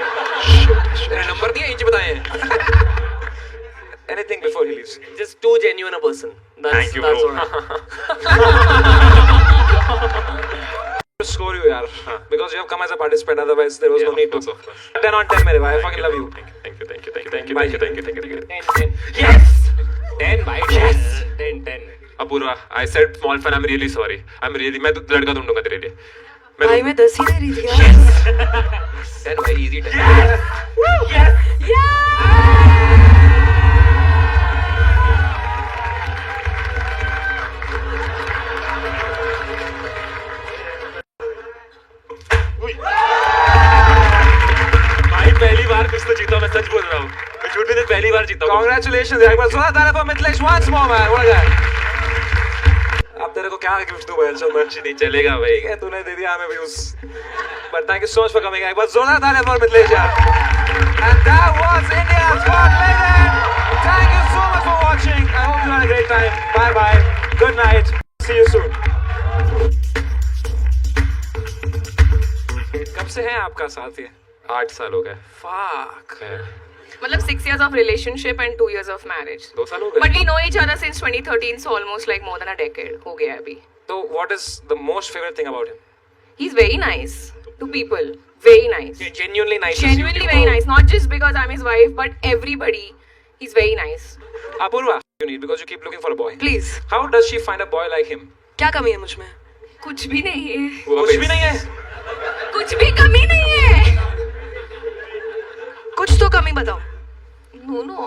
तेरा नंबर दिया, इंच बताए हैं। Anything before he leaves. Just too genuine a person. Thank you, that's bro. all right. To score you यार, because you have come as a participant. Otherwise, there was no need to. Of course. 10 on 10 मेरे भाई. I fucking love you. Thank you. Bye. Thank you. 10. Yes. 10 by 10. 10. Apoorva, I said small fan. I'm really sorry. मैं तो लड़का ढूंढूंगा तेरे लिए। भाई मैं 10 ही दे रही थी यार। 10 भाई, इजी 10। भाई पहली बार कुछ तो जीता, मैं सच बोल रहा हूँ। मैं झूठ नहीं, पहली बार जीता हूँ। Congratulations यार, एक बार जोरदार ताली for Mithilesh once more man. What a guy. अब तेरे को क्या गिफ्ट दूं भाई? चल कुछ नहीं चलेगा भाई। ठीक है, तूने दे दिया हमें views. But thank you so much for coming. एक बार जोरदार ताली for मिथिलेश यार। And that was India's Got Legend. Thank you so much for watching. I hope you had a great time. Bye bye. Good night. See you soon. कब से है आपका साथ ये? 8 साल हो गए। Fuck. मतलब 6 years of relationship and 2 years of marriage. 2 साल हो गए। But we know each other since 2013, so almost like more than a decade हो गया है अभी. So what is the most favorite thing about him? He's very nice to people. Very nice. Genuinely nice. Genuinely very nice. Not just because I'm his wife, but everybody. He's very nice. Apurva, you need because you keep looking for a boy. Please. How does she find a boy like him? क्या कमी है मुझ में? कुछ भी नहीं है. कुछ भी नहीं है. कुछ भी कमी नहीं है. कुछ तो कमी बताओ. No.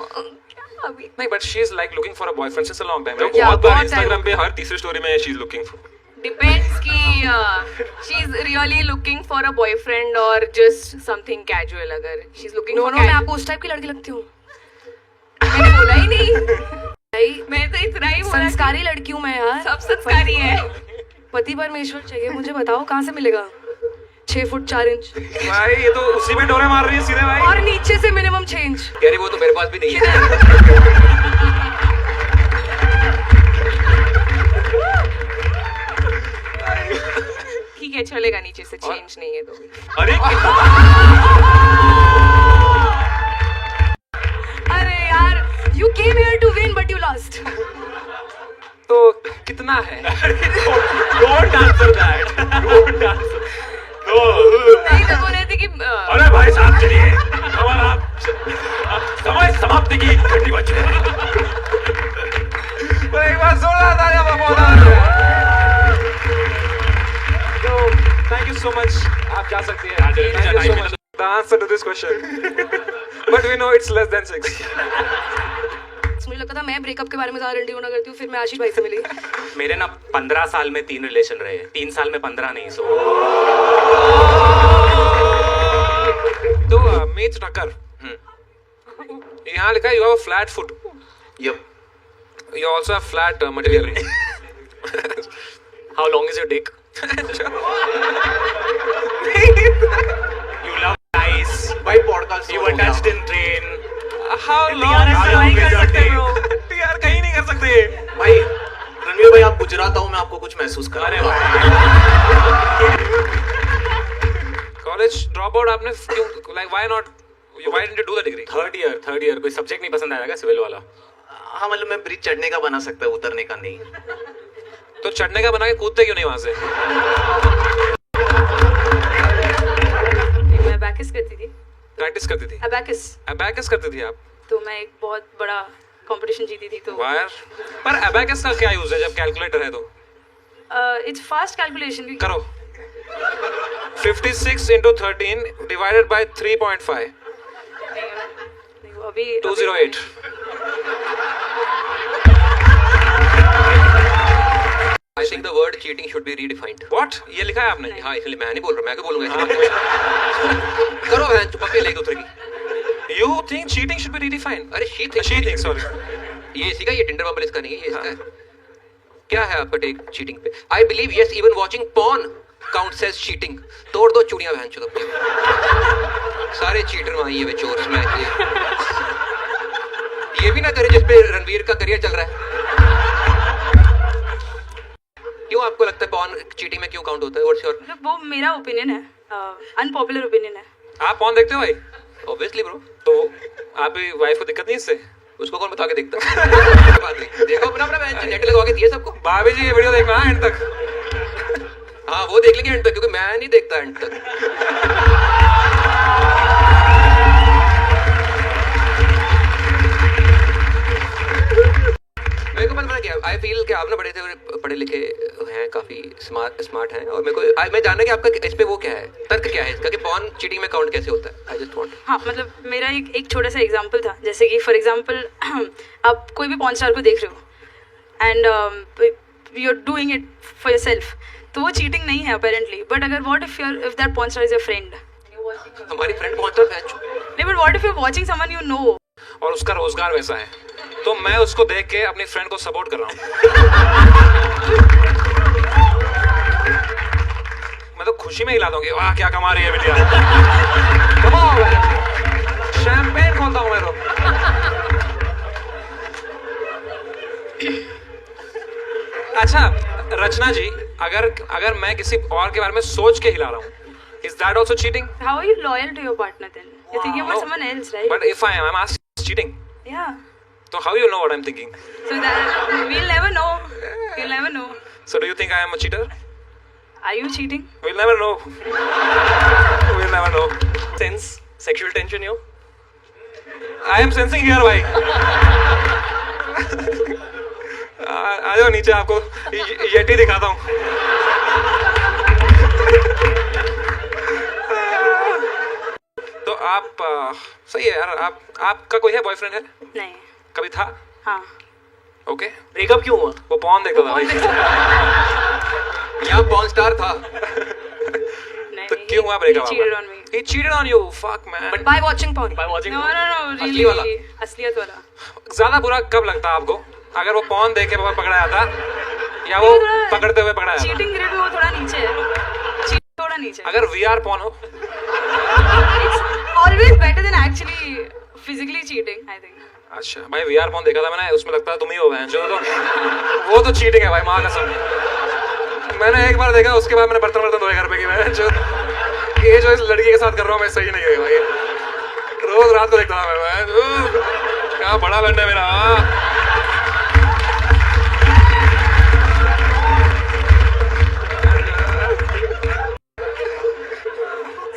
क्या अभी? नहीं, but she is like looking for a boyfriend since a long time, right? Yeah, बहुत बार बहुत इंस्टाग्राम time. पे हर तीसरी स्टोरी में she's looking for। Depends कि she's really looking for a boyfriend or just something casual. अगर she's looking for मैं आपको उस टाइप की लड़की लगती हूँ. मैंने बोला ही नहीं. मैं तो इतना ही बोला. संस्कारी लड़की हूँ मैं यार. सब संस्कारी है. पति परमेश्वर चाहिए मुझे. बताओ कहाँ से मिलेगा? 6 फुट 4 इंच भाई ये तो उसी में डोरे मार रही है सीधे भाई. और नीचे से मिनिमम 6 इंच. कह रही वो तो मेरे पास भी नहीं है। ठीक है चलेगा, नीचे से चेंज नहीं है तो. अरे अरे यार you came here to win but you lost. तो कितना है? don't answer that। don't answer। No। नहीं तो बोल रहे थे कि अरे भाई साहब चलिए, हमारा समय समाप्ति की घंटी बज रही है। एक बार जोरदार तालियां बजाओ। तो thank you so much. आप जा सकती हैं. हाँ, चलिए, Thank you so time much. The answer to this question, but we know it's less than 6. मुझे लगता था मैं ब्रेकअप के बारे में ज्यादा इंटरव्यू ना करती हूँ. फिर मैं आशीष भाई से मिली. मेरे ना 15 साल में 3 रिलेशन रहे हैं. 3 साल में 15 नहीं. सो तो मीत टक्कर, यहाँ लिखा है you have a flat foot. Yep। You also have flat material. how long is your dick? You love ice. भाई podcast You were touched in train. How long? नहीं कर सकते bro. यार कहीं नहीं कर सकते. भाई रणवीर भाई, आप गुजरात आओ, मैं आपको कुछ महसूस करा रहा हूँ। कॉलेज ड्रॉप आउट आपने क्यों? Like why not Why didn't you do the degree? Third year कोई सब्जेक्ट नहीं पसंद आया क्या सिविल वाला? हाँ मतलब मैं ब्रिज चढ़ने का बना सकता है, उतरने का नहीं। तो चढ़ने का बना के कूदते क्यों नहीं वहां से? मैं अबैकस करती थी। प्रैक्टिस करती थी? अबैकस करती थी आप? तो मैं एक बहुत बड़ा कंपटीशन जीती थी तो वायर। पर अबैकस का क्या यूज है जब कैलकुलेटर है तो? It's fast calculation. करो 56 into 13 divided by 3.5 अभी 208 I think the word cheating should be redefined. What? ये लिखा है आपने? हाँ इसलिए मैं नहीं बोल रहा, मैं क्या बोलूँगा इसलिए करो बहन चुप के लेके उतरेगी। You think cheating should be redefined? अरे She thinks, sorry. ये इसी का, ये टिंडर बम्बल इसका नहीं है, ये इसका है। क्या है आपका टेक चीटिंग पे? I believe yes even watching porn counts as cheating. तोड़ दो चूड़ियां बहन चुप के। सारे चीटर वहां ये चोर्स में ये भी ना करे जिस पे रणवीर का करियर चल रहा है। क्यों आपको लगता है पॉर्न चीटिंग में क्यों काउंट होता है? What's your? वो मेरा ओपिनियन है, अनपॉपुलर ओपिनियन है। आप कौन देखते हो भाई? Obviously bro. तो आपकी वाइफ को दिक्कत नहीं इससे? उसको कौन बता के देखता है? देखो अपना अपना बहन नेट लगवा के दिए सबको। भाभी जी ये वीडियो देखना है एंड तक। हाँ वो देख लेंगे एंड तक, क्योंकि मैं नहीं देखता एंड तक। मेरे को पता क्या, आई फील कि आप ना बड़े थे, पढ़े लिखे हैं, काफी स्मार्ट हैं, और मेरे को मैं जानना कि आपका इस पे वो क्या है, तर्क क्या है इसका कि पॉर्न चीटिंग में काउंट कैसे होता है? I just want. हाँ मतलब मेरा एक छोटा सा एग्जांपल था, जैसे कि फॉर एग्जांपल आप कोई भी पॉर्न स्टार को देख रहे हो and you are doing it for yourself, तो वो चीटिंग नहीं है अपेरेंटली। बट अगर what if that porn star is your friend? हमारी फ्रेंड पॉर्न स्टार है। नहीं but what if you are watching someone you know और उसका रोजगार वैसा है, तो मैं उसको देख के अपनी फ्रेंड को सपोर्ट कर रहा हूँ। मैं तो खुशी में हिला दूंगी, वाह क्या कमा रही है बिटिया। शैंपेन खोलता हूँ मैं तो। अच्छा रचना जी, अगर मैं किसी और के बारे में सोच के हिला रहा हूँ, is that also cheating? How are you loyal to your partner then? You're thinking about someone else, right? But if I'm asked, it's cheating. Yeah. So how you know what I'm thinking? So that we'll never know. We'll never know. So do you think I am a cheater? Are you cheating? We'll never know. We'll never know. Sense sexual tension here? I am sensing here भाई। आ जाओ नीचे, आपको येटी दिखाता हूँ। तो आप सही है यार। आपका कोई है बॉयफ्रेंड है? नहीं। कभी था? हाँ। ओके। ब्रेकअप क्यों हुआ? वो पॉर्न देखता था भाई। यहाँ पॉर्न स्टार था। तो क्यों हुआ breakup? He cheated on me. He cheated on you. Fuck man. But by watching porn. By watching No, porn? no, no. Really. असली वाला? असलियत वाला। ज्यादा बुरा कब लगता है आपको? अगर वो पॉर्न देख के पकड़ा जाता या वो पकड़ते हुए पकड़ा जाता? चीटिंग ग्रेड में वो थोड़ा नीचे है। चीटिंग थोड़ा नीचे। अगर VR पॉर्न हो? It's always better than actually physically cheating, I think. अच्छा भाई VR पॉर्न देखा था मैंने, उसमें लगता है तुम ही हो बहन जो, तो वो तो चीटिंग है भाई, माँ कसम। मैंने एक बार देखा, उसके बाद मैंने बर्तन धोए घर पे की बहन जो। ये जो इस लड़की के साथ कर रहा हूँ मैं सही नहीं है भाई। रोज रात को देखता था मैं, क्या बड़ा बंदा है मेरा।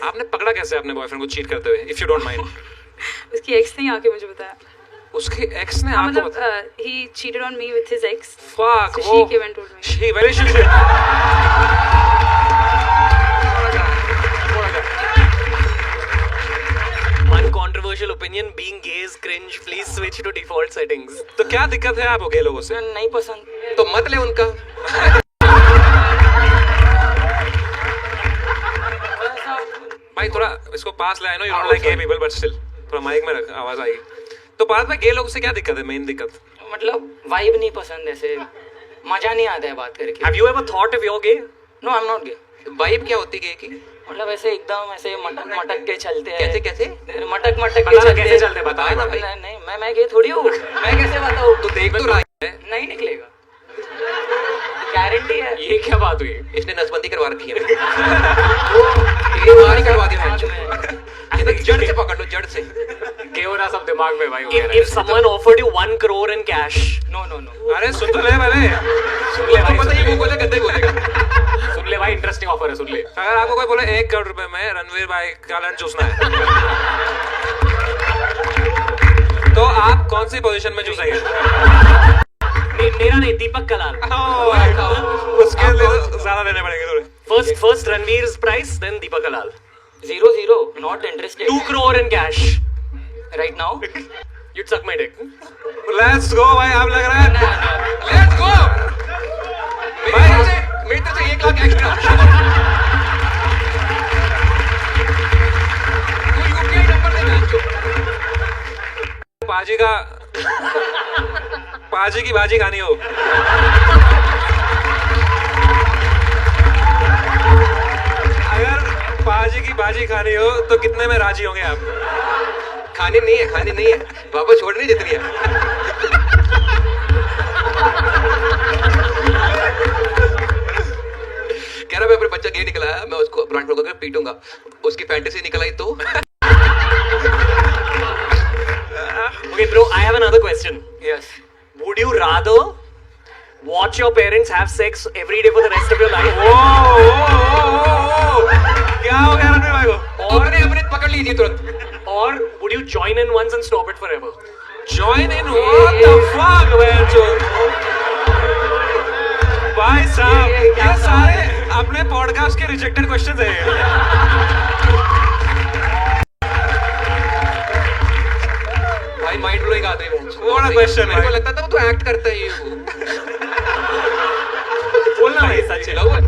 आपने पकड़ा कैसे अपने बॉयफ्रेंड को चीट करते हुए, इफ यू डोंट माइंड? उसकी एक्स ने आके मुझे बताया। उसके एक्स ने हाँ, आपको मतलब he cheated on me with his ex. Fuck, So she came and told me. She very she. Uncontroversial opinion, being gay is cringe. Please switch to default settings. तो क्या दिक्कत है आपको गए लोगों से? नहीं पसंद। तो मत ले उनका। भाई थोड़ा इसको पास ले आए no, you don't like gay people but still थोड़ा माइक में रख, आवाज आएगी। तो बात में गे लोगों से क्या दिक्कत है? मेन दिक्कत मतलब वाइब नहीं पसंद, ऐसे मजा नहीं आता है बात करके। Have you ever thought if you're gay? No I am not gay. Vibe क्या होती है कि मतलब ऐसे एकदम ऐसे मटक मटक के चलते हैं। कैसे कैसे? मटक मटक के बताना चलते कैसे चलते हैं, बताओ ना भाई। नहीं मैं गे थोड़ी हूँ, मैं कैसे बताऊँ? तो देख तो रहा है, नहीं निकलेगा, गारंटी है। ये क्या बात हुई? इसने नसबंदी करवा रखी है। ये बाहर ही करवा दी है। जड़ से पकड़ लो, जड़ से। दिमाग में भाई वो कह रहा If someone offered you 1 crore in cash, no no no है। अरे सुन तो ले पहले, सुन ले भाई, पता ही वो बोले गंदे बोलेगा। सुन ले भाई, इंटरेस्टिंग ऑफर है, सुन ले। अगर आपको कोई बोले 1 करोड़ रुपए में रणवीर भाई का लंच चूसना है, तो आप कौन सी पोजीशन में चूसेंगे? मेरा नहीं, दीपक कलाल। उसके लिए ज्यादा देने पड़ेंगे थोड़े। First Ranveer's price, then Deepak Kalal. 0 not interested 2 crore in cash. Right now You'd suck my dick. Let's go भाई, आप लग रहा है लेट्स गो मेरी तरफ से 1 लाख एक्स्ट्रा। तू यूपीआई नंबर दे बहन चो। पाजी की बाजी खानी हो, अगर पाजी की बाजी खानी हो तो कितने में राजी होंगे आप? खाने नहीं है, वापस छोड़ नहीं जितनी है। कह रहा मैं अपने बच्चा गे निकला है, मैं उसको ब्रांड होकर पीटूंगा, उसकी फैंटेसी निकल आई तो। Okay, bro, I have another question. Yes Would you rather watch your parents have sex every day for the rest of your life? क्या हो गया रणवीर भाई को? अपने पकड़ लीजिए तुरंत। Or would you join in once and stop it forever? Join in? What the fuck, man? भाई साहब, ये सारे अपने पॉडकास्ट के रिजेक्टेड क्वेश्चंस हैं। भाई माइंड ब्लोइंग आते हैं। What a question, मेरे को भाई। लगता था वो तो एक्ट करता है ये वो। बोलना भाई, सच है। लव है।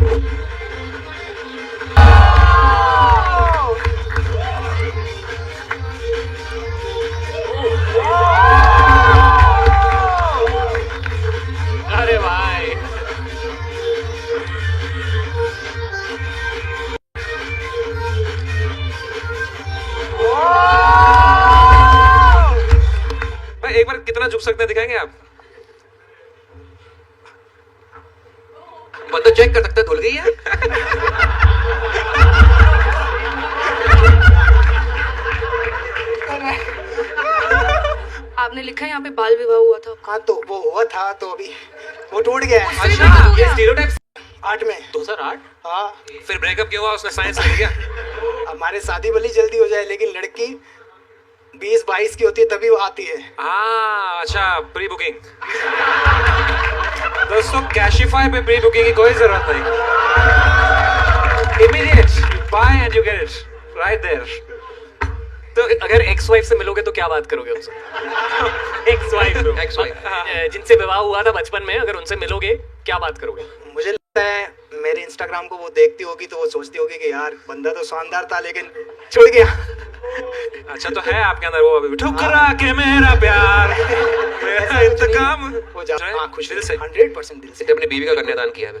अरे भाई, भाई एक बार कितना झुक सकते हैं दिखाएंगे आप? बंदा चेक कर सकता है, धुल गई है। आपने लिखा है यहाँ पे बाल विवाह हुआ था। हाँ तो वो हुआ था तो अभी वो टूट गया है। अच्छा, ये स्टीरियोटाइप 8 में 2008? हाँ फिर ब्रेकअप क्यों हुआ? उसने साइंस ले लिया? हमारे शादी भली जल्दी हो जाए लेकिन लड़की 20-22 की होती है तभी वो आती है। हाँ, अच्छा, प्री बुकिंग। दोस्तों, कैशिफाई पे प्री बुकिंग की कोई जरूरत नहीं। Immediate buy and you get it right there. तो अगर एक्स वाइफ से मिलोगे तो क्या बात करोगे उनसे? एक्स वाइफ जिनसे विवाह हुआ था बचपन में, अगर उनसे मिलोगे क्या बात करोगे? मुझे लगता है मेरे इंस्टाग्राम को वो देखती होगी तो वो सोचती होगी कि यार बंदा तो शानदार था लेकिन छुड़ गया। अच्छा, तो है आपके अंदर वो अभी भी, ठुकरा के मेरा प्यार, मेरा इंतकाम। वो जा हाँ, खुश दिल से। 100% दिल से। इसने अपनी बीवी का कन्यादान किया है।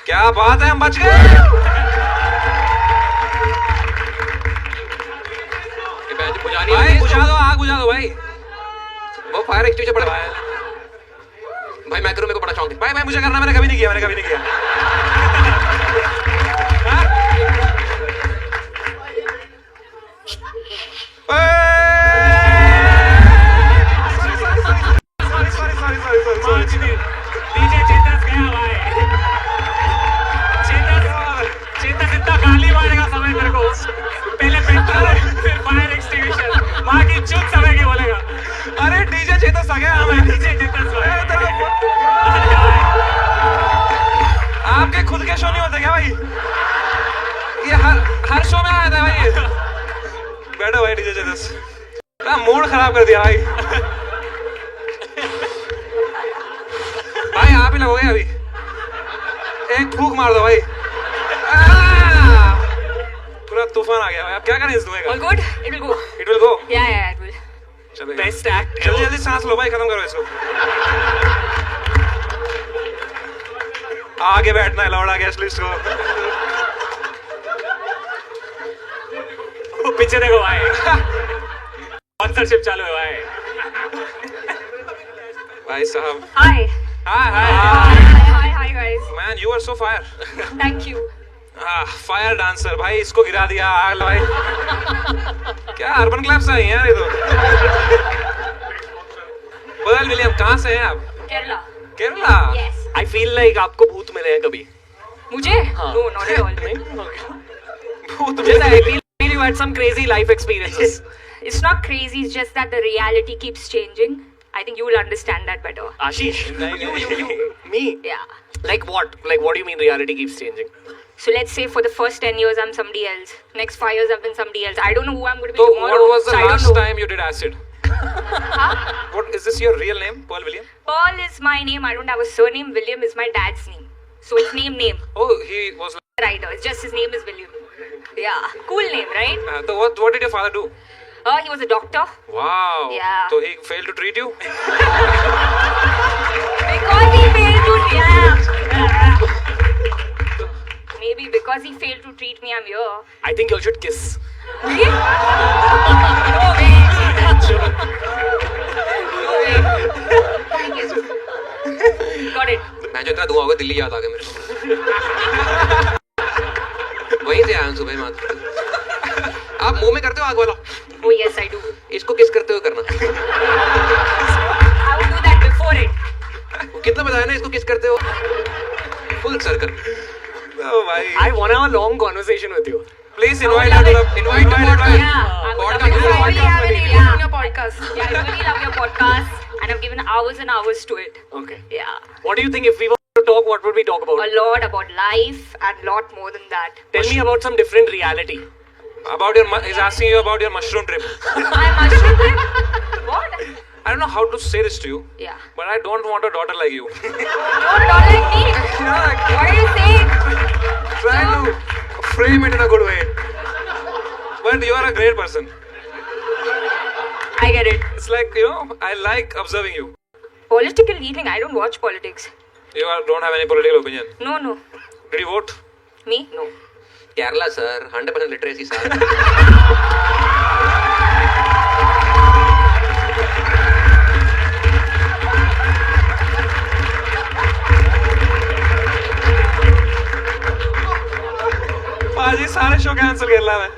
क्या बात है, हम बच गए। भाई बुझा दो, आग बुझा दो भाई। वो फायर एक्सटिंग्विशर पड़ा है। भाई मैक्रो मेरे को बड़ा शौक है। भाई मुझे करना, मैंने कभी नहीं किया, मैंने कभी नहीं किया। this. मूड खराब कर दिया भाई. भाई आप ही लगोगे अभी. एक फूक मार दो भाई. पूरा तूफान आ गया भाई. अब क्या करें इस धुएं का? All good? It will go. It will go. Yeah, it will. चलो बेस्ट एक्ट जल्दी जल्दी सांस लो भाई, खत्म करो इसको. आगे बैठना है लौड़ा गेस्ट लिस्ट को. पीछे देखो भाई. स्पॉन्सरशिप चालू है भाई. भाई साहब. Hi. Hi, guys. Man, you are so fire. Thank you. Fire dancer भाई, इसको गिरा दिया आग भाई. क्या अर्बन क्लब से आई हैं यार ये तो. पर्ल विलियम कहाँ से हैं आप? Kerala. Kerala. Yes. I feel like आपको भूत मिले हैं कभी. मुझे? हाँ. No, not at all. भूत Yes, I feel you had some crazy life experiences. It's not crazy, it's just that the reality keeps changing. I think you will understand that better. Ashish. You. Me? Yeah. Like what? Like what do you mean reality keeps changing? So let's say for the first 10 years I'm somebody else. Next 5 years I've been somebody else. I don't know who I'm going to be So tomorrow. what was the so I don't last know. time you did acid? What is this your real name? Pearl William? Pearl is my name. I don't have a surname. William is my dad's name. So it's name. Oh, he was like, Writer. It's just his name is William. Yeah. Cool name, right? so what did your father do? He was a doctor. Wow. Yeah. So he failed to treat you? Because he failed to Maybe because he failed to treat me, I'm here. I think you should kiss. Really? No way. Got it. मैं जो इतना धुआं होगा दिल्ली याद आ गया मेरे को. वहीं से आया हूँ सुबह मात्र. आप मुंह में करते हो आग वाला? Oh yes, I do. इसको किस करते हुए करना. I would do that before it. कितना बताया ना इसको किस करते हो. Full circle. Oh, bhai. I want to have a long conversation with you. Please invite her to the Invite to podcast. Yeah. I would love Podcast. it. I really have an Yeah. alien on your podcast. Yeah, I really love your podcast. And I've given hours and hours to it. Okay. Yeah. What do you think if we were to talk, what would we talk about? A lot about life and lot more than that. Tell me about some different reality. about your he's asking you about your mushroom trip. My mushroom trip? What? I don't know how to say this to you, Yeah. but I don't want a daughter like you. No, not like me. What are you saying? Trying to frame it in a good way. But you are a great person. I get it. It's like, you know, I like observing you. Political eating. I don't watch politics. You don't have any political opinion. No. Did you vote? Me? No. Kerala sir 100% literacy sir. पाजी सारे शो कैंसिल कर ला मैं.